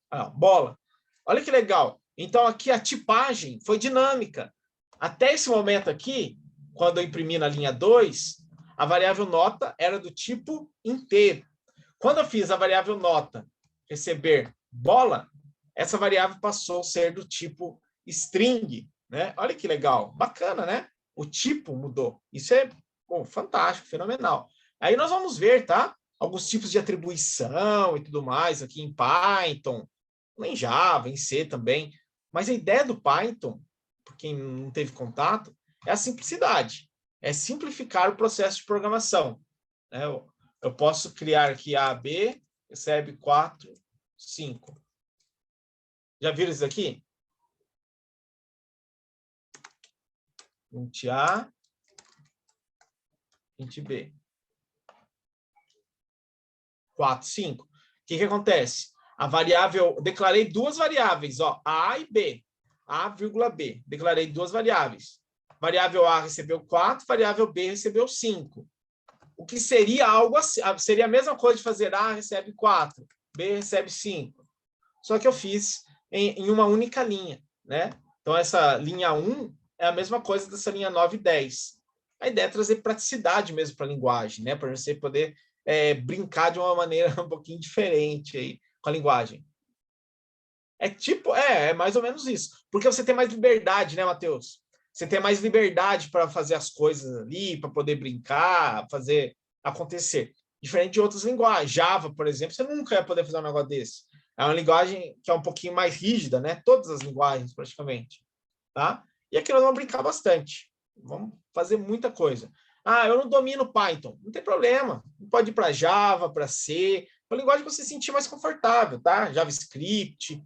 Ah, bola. Olha que legal. Então, aqui a tipagem foi dinâmica. Até esse momento aqui, quando eu imprimi na linha 2, a variável nota era do tipo inteiro. Quando eu fiz a variável nota receber bola, essa variável passou a ser do tipo string, né? Olha que legal. Bacana, né? O tipo mudou. Isso é, bom, fantástico, fenomenal. Aí nós vamos ver, tá? Alguns tipos de atribuição e tudo mais aqui em Python, em Java, em C também. Mas a ideia do Python, para quem não teve contato, é a simplicidade. É simplificar o processo de programação. Né? Eu posso criar aqui A, B, recebe 4, 5. Já viram isso aqui? Int A, int B. 4, 5. O que acontece? A variável, declarei duas variáveis, ó, A e B. A, B. Declarei duas variáveis. Variável A recebeu 4, variável B recebeu 5. O que seria algo assim, seria a mesma coisa de fazer A recebe 4, B recebe 5. Só que eu fiz em uma única linha, né? Então, essa linha 1 é a mesma coisa dessa linha 9 e 10. A ideia é trazer praticidade mesmo para a linguagem, né? Para você poder brincar de uma maneira um pouquinho diferente aí com a linguagem. É mais ou menos isso. Porque você tem mais liberdade, né, Matheus? Você tem mais liberdade para fazer as coisas ali, para poder brincar, fazer acontecer. Diferente de outras linguagens. Java, por exemplo, você nunca ia poder fazer um negócio desse. É uma linguagem que é um pouquinho mais rígida, né? Todas as linguagens, praticamente. Tá? E aqui nós vamos brincar bastante. Vamos fazer muita coisa. Ah, eu não domino Python. Não tem problema. Pode ir para Java, para C, uma linguagem que você se sentir mais confortável, tá? JavaScript.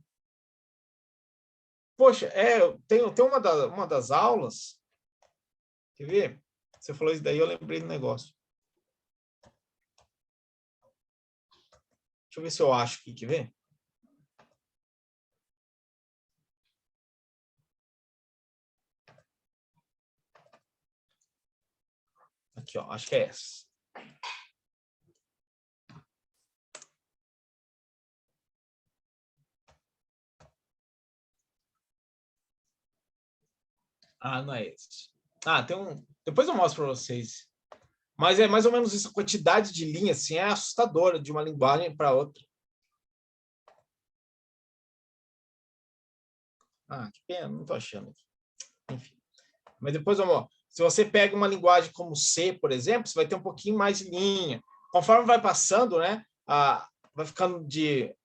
Poxa, tem uma das aulas. Quer ver? Você falou isso daí, eu lembrei do negócio. Deixa eu ver se eu acho aqui, quer ver? Aqui, ó, acho que é essa. Ah, não é esse. Ah, tem um. Depois eu mostro para vocês. Mas é mais ou menos isso. A quantidade de linhas assim, é assustadora de uma linguagem para outra. Ah, que pena, não estou achando. Enfim. Mas depois, vamos. Se você pega uma linguagem como C, por exemplo, você vai ter um pouquinho mais de linha. Conforme vai passando, né? Vai ficando de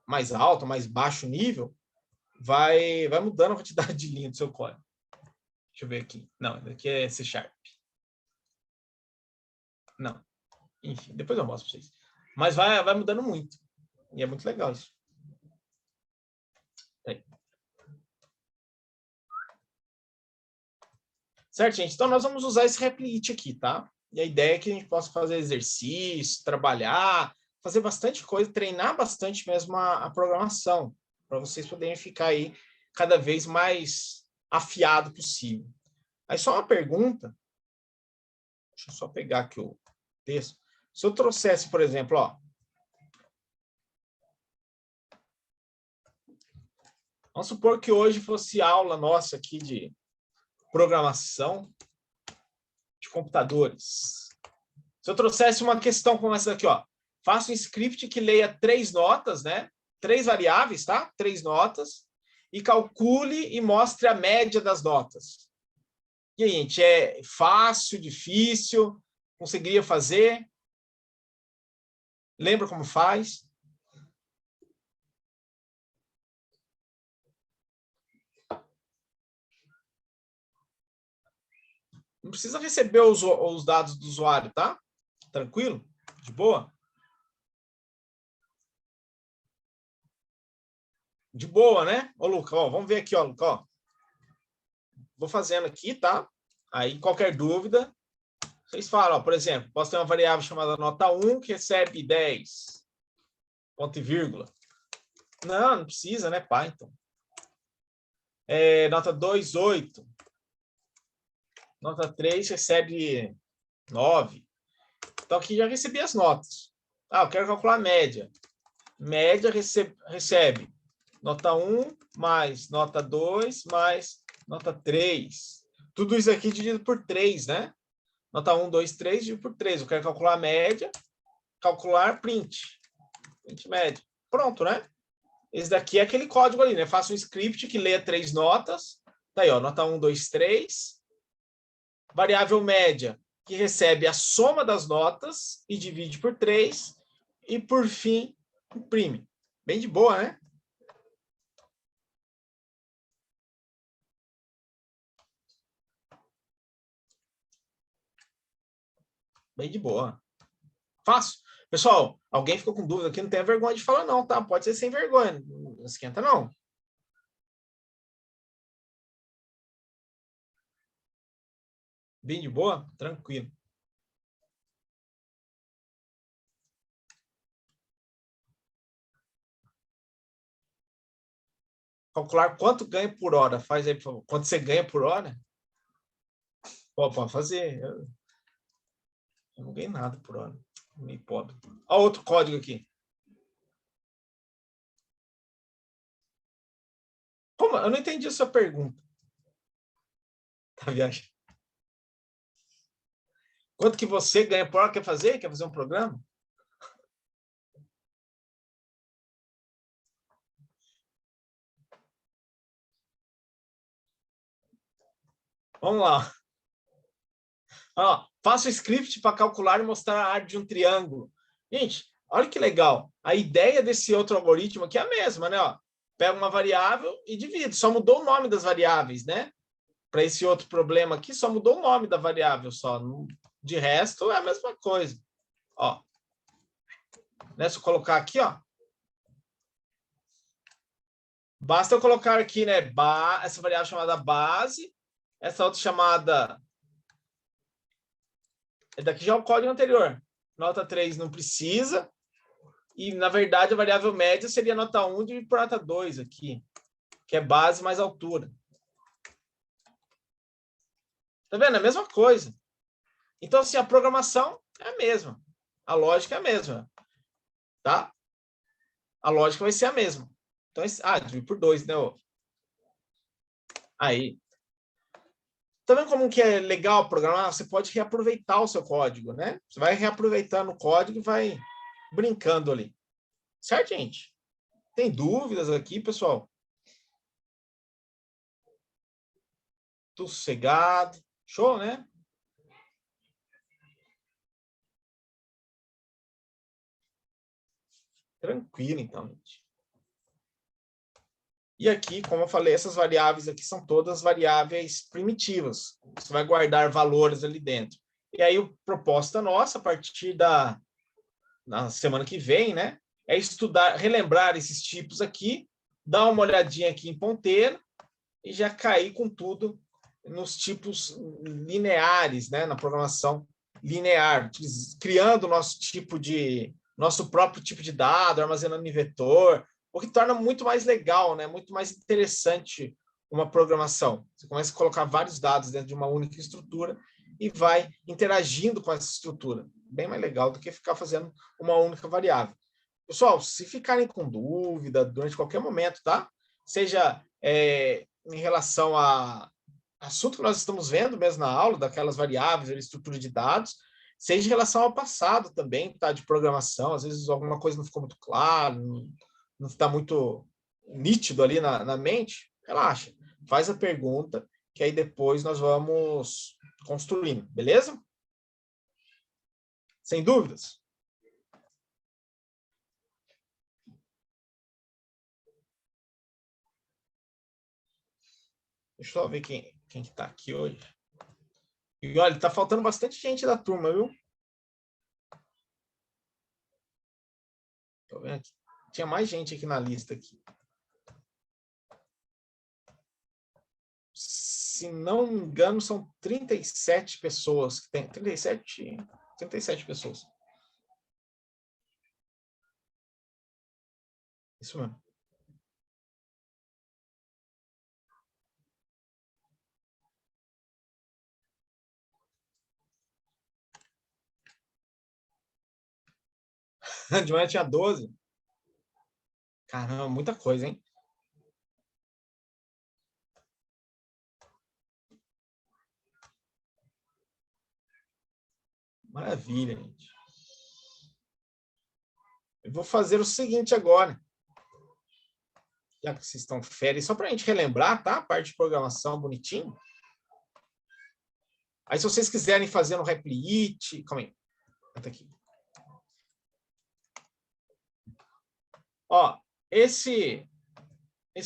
mais alto, mais baixo nível, vai mudando a quantidade de linha do seu código. Deixa eu ver aqui. Não, daqui é C Sharp. Não. Enfim, depois eu mostro para vocês. Mas vai mudando muito. E é muito legal isso. Aí. Certo, gente? Então, nós vamos usar esse Replit aqui, tá? E a ideia é que a gente possa fazer exercício, trabalhar, fazer bastante coisa, treinar bastante mesmo a programação, para vocês poderem ficar aí cada vez mais afiado possível. Aí só uma pergunta. Deixa eu só pegar aqui o texto. Se eu trouxesse, por exemplo, ó, vamos supor que hoje fosse aula nossa aqui de programação. Deixa de computadores. Se eu trouxesse uma questão como essa daqui, ó, faça um script que leia 3 notas, né? 3 variáveis, tá? 3 notas, e calcule e mostre a média das notas. E aí, gente, é fácil, difícil? Conseguiria fazer? Lembra como faz? Não precisa receber os dados do usuário, tá? Tranquilo? De boa? De boa, né? Ô, Luca, ó, vamos ver aqui, ó, Luca, ó. Vou fazendo aqui, tá? Aí, qualquer dúvida, vocês falam, ó, por exemplo, posso ter uma variável chamada nota 1 que recebe 10, ponto e vírgula. Não precisa, né, Python? Nota 2, 8. Nota 3 recebe 9. Então, aqui já recebi as notas. Eu quero calcular a média. Média recebe nota 1 mais nota 2 mais nota 3. Tudo isso aqui dividido por 3, né? Nota 1, 2, 3 dividido por 3. Eu quero calcular a média, calcular print. Print média. Pronto, né? Esse daqui é aquele código ali, né? Faço um script que leia 3 notas. Tá aí, ó, nota 1, 2, 3. Variável média, que recebe a soma das notas e divide por 3. E, por fim, imprime. Bem de boa, né? Bem de boa. Fácil. Pessoal, alguém ficou com dúvida aqui? Não tenha vergonha de falar não, tá? Pode ser sem vergonha. Não esquenta, não. Bem de boa? Tranquilo. Calcular quanto ganha por hora. Faz aí, por favor. Quanto você ganha por hora? Pode fazer. Eu não ganhei nada por hora. Meio pobre. Olha outro código aqui. Como? Eu não entendi a sua pergunta. Tá viajando? Quanto que você ganha por hora? Quer fazer? Quer fazer um programa? Vamos lá. Ó, faça o script para calcular e mostrar a área de um triângulo. Gente, olha que legal. A ideia desse outro algoritmo aqui é a mesma, né? Ó, pega uma variável e divide. Só mudou o nome das variáveis, né? Para esse outro problema aqui, só mudou o nome da variável só. De resto, é a mesma coisa. Ó. Né? Se eu colocar aqui, ó. Basta eu colocar aqui, né? Essa variável chamada base, essa outra chamada. Daqui já é o código anterior. Nota 3 não precisa. E, na verdade, a variável média seria nota 1 dividido por nota 2 aqui, que é base mais altura. Tá vendo? É a mesma coisa. Então, assim, a programação é a mesma. A lógica é a mesma. Tá? A lógica vai ser a mesma. Então, dividir por 2, né? Aí. Tá vendo como que é legal programar? Você pode reaproveitar o seu código, né? Você vai reaproveitando o código e vai brincando ali. Certo, gente? Tem dúvidas aqui, pessoal? Tudo sossegado. Show, né? Tranquilo, então, gente. E aqui, como eu falei, essas variáveis aqui são todas variáveis primitivas. Você vai guardar valores ali dentro. E aí, a proposta nossa, a partir na semana que vem, né? É estudar, relembrar esses tipos aqui, dar uma olhadinha aqui em ponteiro e já cair com tudo nos tipos lineares, né? Na programação linear, criando nosso próprio tipo de dado, armazenando em vetor, o que torna muito mais legal, né? Muito mais interessante uma programação. Você começa a colocar vários dados dentro de uma única estrutura e vai interagindo com essa estrutura. Bem mais legal do que ficar fazendo uma única variável. Pessoal, se ficarem com dúvida durante qualquer momento, tá? Seja em relação a assunto que nós estamos vendo mesmo na aula, daquelas variáveis, estrutura de dados, seja em relação ao passado também, tá? De programação, às vezes alguma coisa não ficou muito clara, não está muito nítido ali na mente, relaxa, faz a pergunta, que aí depois nós vamos construindo, beleza? Sem dúvidas? Deixa eu só ver quem que está aqui hoje. E olha, está faltando bastante gente da turma, viu? Tô vendo aqui. Tinha mais gente aqui na lista aqui. Se não me engano, são 37 pessoas que tem. 37 pessoas. Isso mesmo. De manhã tinha 12. Caramba, muita coisa, hein? Maravilha, gente. Eu vou fazer o seguinte agora. Já que vocês estão férias, só para a gente relembrar, tá? A parte de programação bonitinho. Aí, se vocês quiserem fazer no Replit, calma aí. Tá aqui. Ó, esse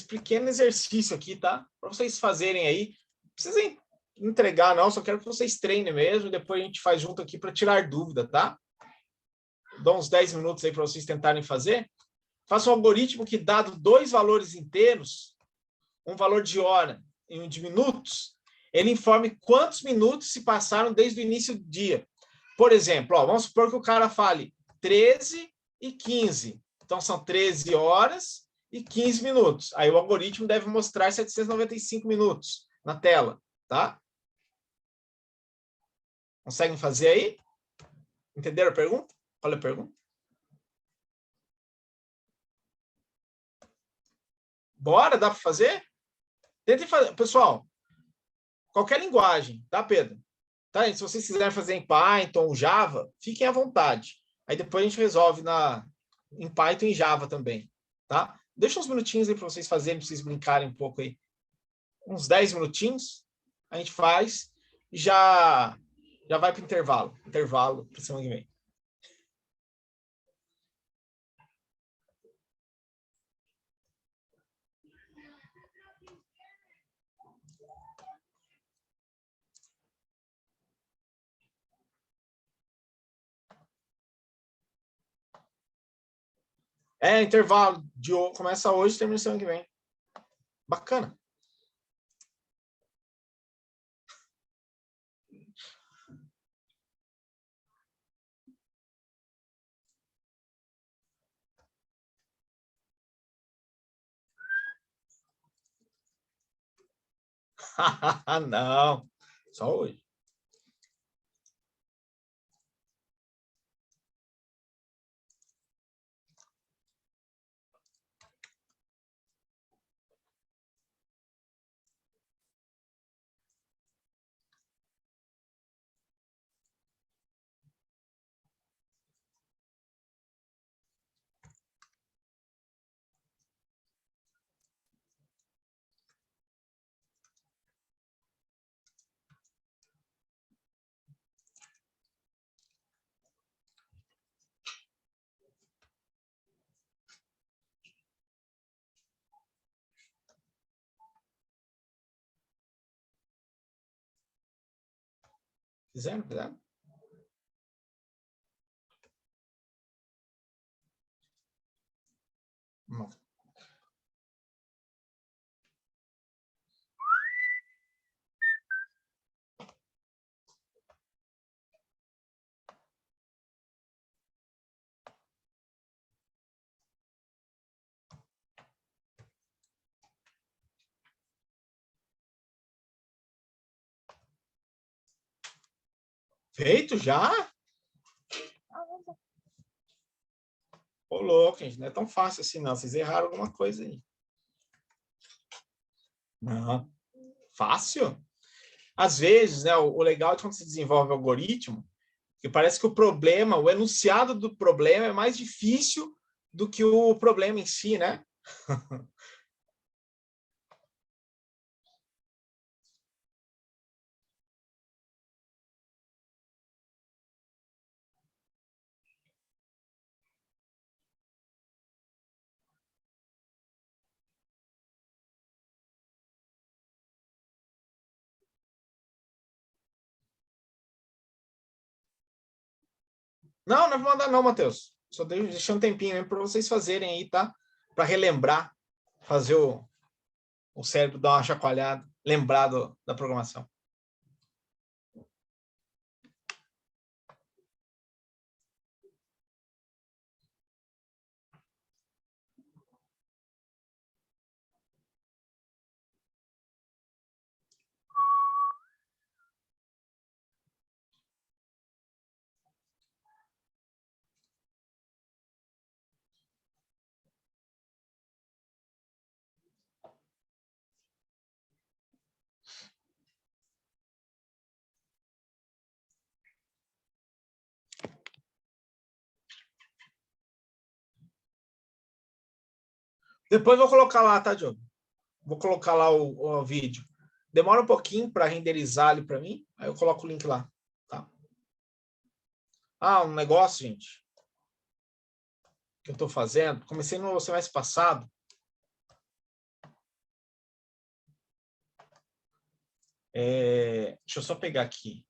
pequeno exercício aqui, tá? Para vocês fazerem aí. Não precisa entregar, não. Só quero que vocês treinem mesmo. Depois a gente faz junto aqui para tirar dúvida, tá? Dou uns 10 minutos aí para vocês tentarem fazer. Faça um algoritmo que, dado 2 valores inteiros, um valor de hora e um de minutos, ele informe quantos minutos se passaram desde o início do dia. Por exemplo, ó, vamos supor que o cara fale 13 e 15. Então, são 13 horas e 15 minutos. Aí o algoritmo deve mostrar 795 minutos na tela, tá? Conseguem fazer aí? Entenderam a pergunta? Qual é a pergunta? Bora, dá para fazer? Tentem fazer. Pessoal, qualquer linguagem, tá, Pedro? Tá? E se vocês quiserem fazer em Python ou Java, fiquem à vontade. Aí depois a gente resolve em Python e Java também, tá? Deixa uns minutinhos aí para vocês fazerem, para vocês brincarem um pouco aí. Uns 10 minutinhos, a gente faz e já vai para o intervalo. Intervalo para semana que vem. Intervalo. Começa hoje e termina semana que vem. Bacana. Não, só hoje. Fizeram? Fizeram? Não. Feito já? Ô, louco, gente, não é tão fácil assim, não. Vocês erraram alguma coisa aí. Não. Fácil? às vezes, né, o legal de quando se desenvolve algoritmo, que parece que o problema, o enunciado do problema é mais difícil do que o problema em si, né? Não, não vou mandar não, Matheus. Só deixei um tempinho mesmo para vocês fazerem aí, tá? Para relembrar, fazer o cérebro dar uma chacoalhada, lembrar da programação. Depois vou colocar lá, tá, Diogo? Vou colocar lá o vídeo. Demora um pouquinho para renderizar ali para mim, aí eu coloco o link lá, tá? Ah, um negócio, gente, que eu estou fazendo. Comecei no semestre passado. Deixa eu só pegar aqui.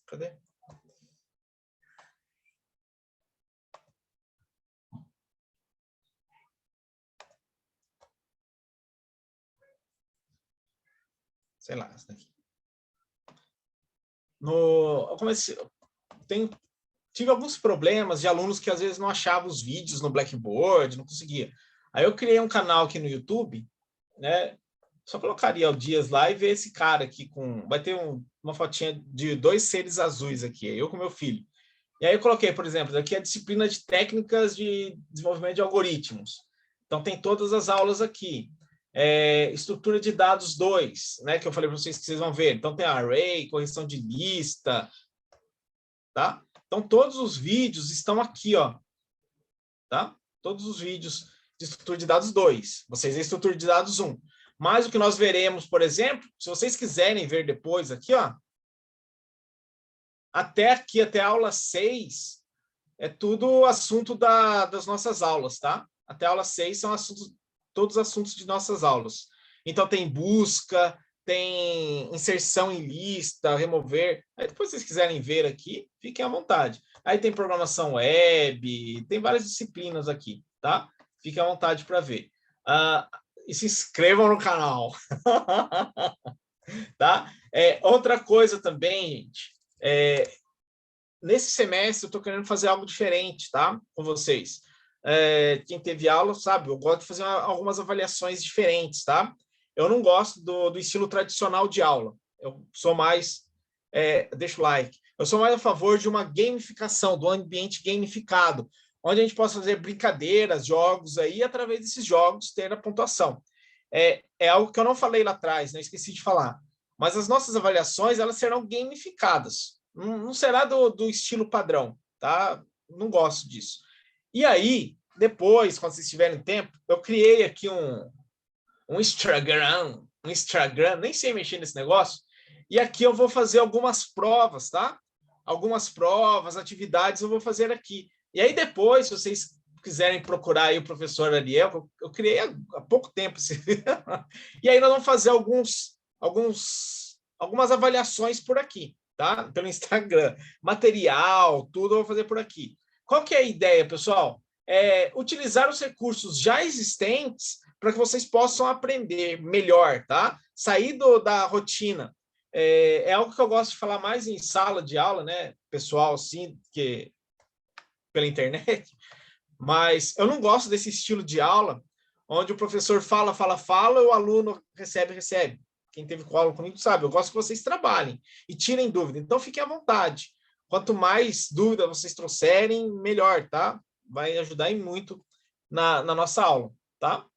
Cadê? Sei lá, essa daqui. Eu comecei, tive alguns problemas de alunos que às vezes não achavam os vídeos no Blackboard, não conseguia. Aí eu criei um canal aqui no YouTube, né? Só colocaria o Dias lá e ver esse cara aqui com... Vai ter uma fotinha de 2 seres azuis aqui, eu com meu filho. E aí eu coloquei, por exemplo, aqui a disciplina de técnicas de desenvolvimento de algoritmos. Então tem todas as aulas aqui. Estrutura de dados 2, né, que eu falei para vocês que vocês vão ver. Então tem array, correção de lista, tá? Então todos os vídeos estão aqui, ó, tá? Todos os vídeos de estrutura de dados 2. Vocês a estrutura de dados 1. Mas o que nós veremos, por exemplo, se vocês quiserem ver depois aqui, ó, até aqui, até a aula 6, é tudo assunto das nossas aulas, tá? Até a aula 6 são todos assuntos de nossas aulas. Então, tem busca, tem inserção em lista, remover. Aí, depois, se vocês quiserem ver aqui, fiquem à vontade. Aí tem programação web, tem várias disciplinas aqui, tá? Fiquem à vontade para ver. E se inscrevam no canal. Tá? Outra coisa também, gente, nesse semestre eu estou querendo fazer algo diferente, tá? Com vocês. Quem teve aula sabe, eu gosto de fazer algumas avaliações diferentes, tá? Eu não gosto do estilo tradicional de aula. Eu sou mais... deixa o like. Eu sou mais a favor de uma gamificação, do ambiente gamificado, onde a gente possa fazer brincadeiras, jogos aí, e através desses jogos ter a pontuação. É algo que eu não falei lá atrás, né? Esqueci de falar. Mas as nossas avaliações, elas serão gamificadas. Não será do estilo padrão, tá? Não gosto disso. E aí, depois, quando vocês tiverem tempo, eu criei aqui um Instagram, nem sei mexer nesse negócio, e aqui eu vou fazer algumas provas, tá? Algumas provas, atividades eu vou fazer aqui. E aí depois, se vocês quiserem procurar aí o professor Ariel, eu criei há pouco tempo. E aí nós vamos fazer algumas avaliações por aqui, tá? Pelo Instagram. Material, tudo eu vou fazer por aqui. Qual que é a ideia, pessoal? utilizar os recursos já existentes para que vocês possam aprender melhor, tá? Sair da rotina. É algo que eu gosto de falar mais em sala de aula, né? Pessoal, assim, que pela internet, mas eu não gosto desse estilo de aula onde o professor fala, e o aluno recebe. Quem teve aula comigo sabe, eu gosto que vocês trabalhem e tirem dúvida. Então, fiquem à vontade. Quanto mais dúvida vocês trouxerem, melhor, tá? Vai ajudar muito na nossa aula, tá?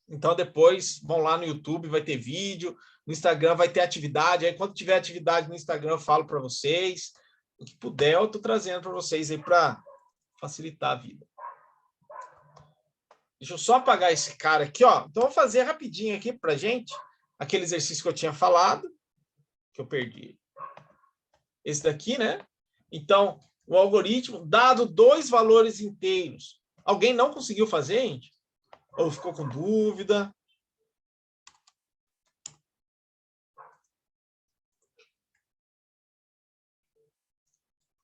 Então, depois, vão lá no YouTube, vai ter vídeo, no Instagram vai ter atividade. Aí, quando tiver atividade no Instagram, eu falo para vocês. O que puder, eu estou trazendo para vocês aí para facilitar a vida. Deixa eu só apagar esse cara aqui, ó. Então, vou fazer rapidinho aqui para gente aquele exercício que eu tinha falado, que eu perdi. Esse daqui, né? Então, o algoritmo, dado 2 valores inteiros. Alguém não conseguiu fazer, gente? Ou ficou com dúvida?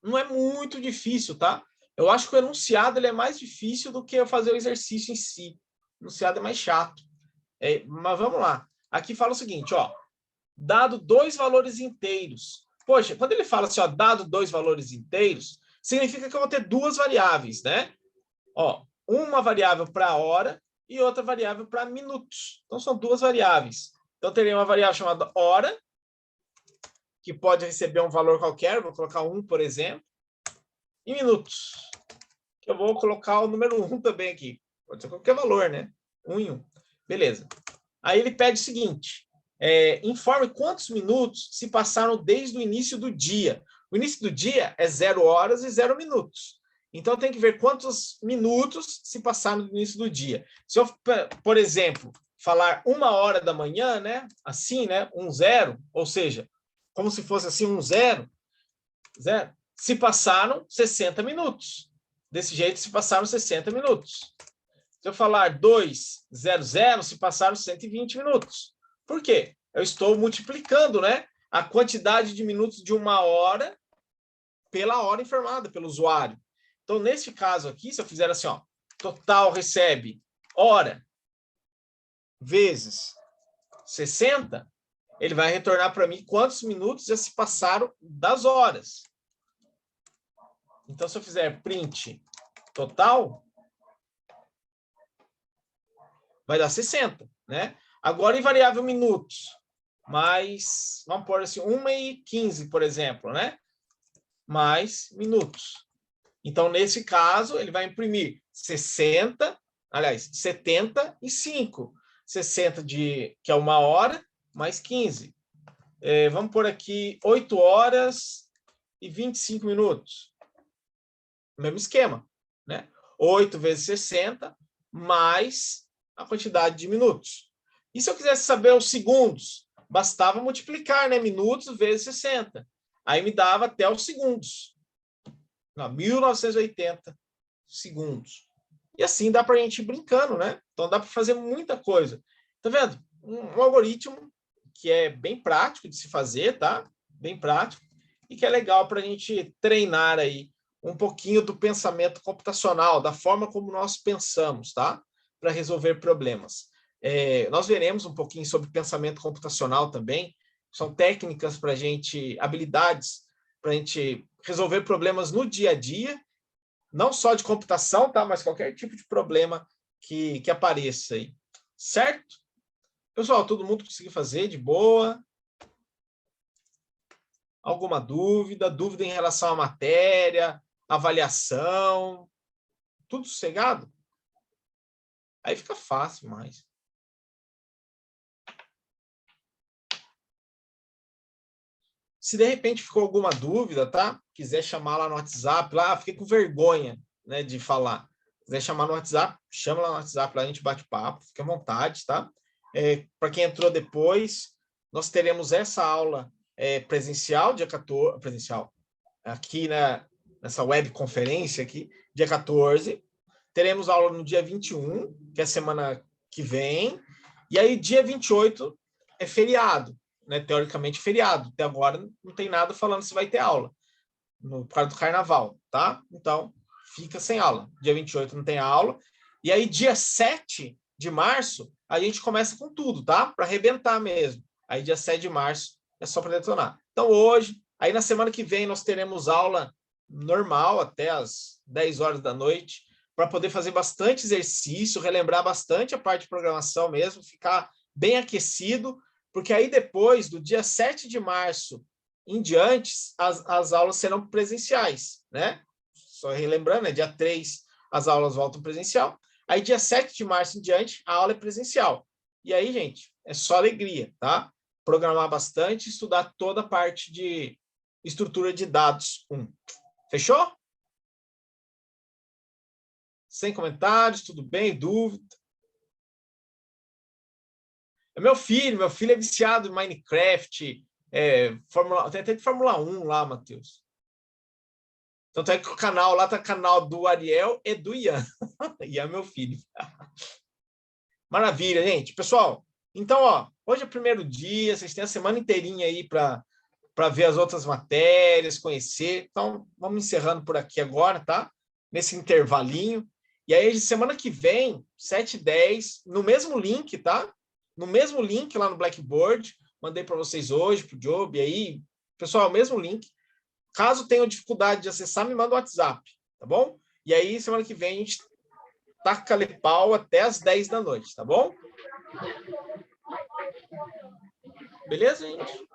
Não é muito difícil, tá? Eu acho que o enunciado ele é mais difícil do que fazer o exercício em si. O enunciado é mais chato. Mas vamos lá. Aqui fala o seguinte, ó. Dado 2 valores inteiros. Poxa, quando ele fala assim, ó, dado 2 valores inteiros, significa que eu vou ter 2 variáveis, né? Ó, uma variável para hora e outra variável para minutos. Então, são 2 variáveis. Então, teria uma variável chamada hora, que pode receber um valor qualquer, vou colocar 1, por exemplo, e minutos, que eu vou colocar o número 1 também aqui. Pode ser qualquer valor, né? 1 em 1. Beleza. Aí ele pede o seguinte, informe quantos minutos se passaram desde o início do dia. O início do dia é 0 horas e 0 minutos. Então, tem que ver quantos minutos se passaram no início do dia. Se eu, por exemplo, falar 1 hora da manhã, né? Assim, né? 1-0, ou seja, como se fosse assim 1-0, se passaram 60 minutos. Desse jeito, se passaram 60 minutos. Se eu falar 2-0-0, se passaram 120 minutos. Por quê? Eu estou multiplicando, né, a quantidade de minutos de 1 hora pela hora informada pelo usuário. Então, nesse caso aqui, se eu fizer assim, ó, total recebe hora vezes 60, ele vai retornar para mim quantos minutos já se passaram das horas. Então, se eu fizer print total, vai dar 60, né? Agora, em variável minutos, mais, vamos pôr assim, 1h15, por exemplo, né? Mais minutos. Então, nesse caso, ele vai imprimir 75. 60 que é 1 hora, mais 15. Vamos pôr aqui 8 horas e 25 minutos. Mesmo esquema, né? 8 vezes 60, mais a quantidade de minutos. E se eu quisesse saber os segundos? Bastava multiplicar, né? Minutos vezes 60. Aí me dava até os segundos. 1980 segundos. E assim dá para a gente ir brincando, né? Então dá para fazer muita coisa. Tá vendo? Um algoritmo que é bem prático de se fazer, tá? Bem prático. E que é legal para a gente treinar aí um pouquinho do pensamento computacional, da forma como nós pensamos, tá? Para resolver problemas. Nós veremos um pouquinho sobre pensamento computacional também. São técnicas para a gente, habilidades para a gente resolver problemas no dia a dia, não só de computação, tá? Mas qualquer tipo de problema que apareça aí. Certo? Pessoal, todo mundo conseguiu fazer de boa? Alguma dúvida? Dúvida em relação à matéria, avaliação? Tudo sossegado? Aí fica fácil mais. Se de repente ficou alguma dúvida, tá? Quiser chamar lá no WhatsApp, lá, fiquei com vergonha, né, de falar. Quiser chamar no WhatsApp, chama lá no WhatsApp, lá a gente bate papo, fique à vontade, tá? Para quem entrou depois, nós teremos essa aula presencial, dia 14, presencial, aqui nessa webconferência aqui, dia 14. Teremos aula no dia 21, que é a semana que vem. E aí, dia 28 é feriado, né? Teoricamente feriado. Até agora não tem nada falando se vai ter aula, por causa do carnaval, tá? Então, fica sem aula. Dia 28 não tem aula. E aí, dia 7 de março, a gente começa com tudo, tá? Para arrebentar mesmo. Aí, dia 7 de março, é só para detonar. Então, hoje, aí na semana que vem, nós teremos aula normal até as 10 horas da noite, para poder fazer bastante exercício, relembrar bastante a parte de programação mesmo, ficar bem aquecido, porque aí depois, do dia 7 de março em diante, as aulas serão presenciais, né? Só relembrando, né? Dia 3 as aulas voltam presencial. Aí, dia 7 de março em diante, a aula é presencial. E aí, gente, é só alegria, tá? Programar bastante, estudar toda a parte de estrutura de dados 1. Fechou? Sem comentários, tudo bem? Dúvida? É meu filho é viciado em Minecraft, tem até de Fórmula 1 lá, Matheus. Tanto é que o canal lá tá o canal do Ariel e do Ian. Ian é meu filho. Maravilha, gente. Pessoal, então, ó, hoje é o primeiro dia, vocês têm a semana inteirinha aí para ver as outras matérias, conhecer. Então, vamos encerrando por aqui agora, tá? Nesse intervalinho. E aí, semana que vem, 7h10, no mesmo link, tá? No mesmo link lá no Blackboard. Mandei para vocês hoje, para o Job, aí. Pessoal, mesmo link. Caso tenham dificuldade de acessar, me manda o WhatsApp, tá bom? E aí, semana que vem, a gente taca-lhe pau até as 10 da noite, tá bom? Beleza, gente?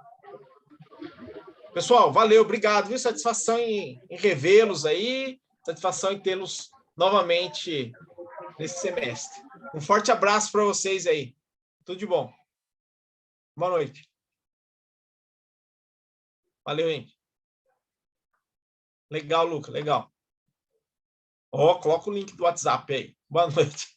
Pessoal, valeu, obrigado, viu? Satisfação em revê-los aí, satisfação em tê-los novamente nesse semestre. Um forte abraço para vocês aí. Tudo de bom. Boa noite. Valeu, gente. Legal, Luca, legal. Ó, coloca o link do WhatsApp aí. Boa noite.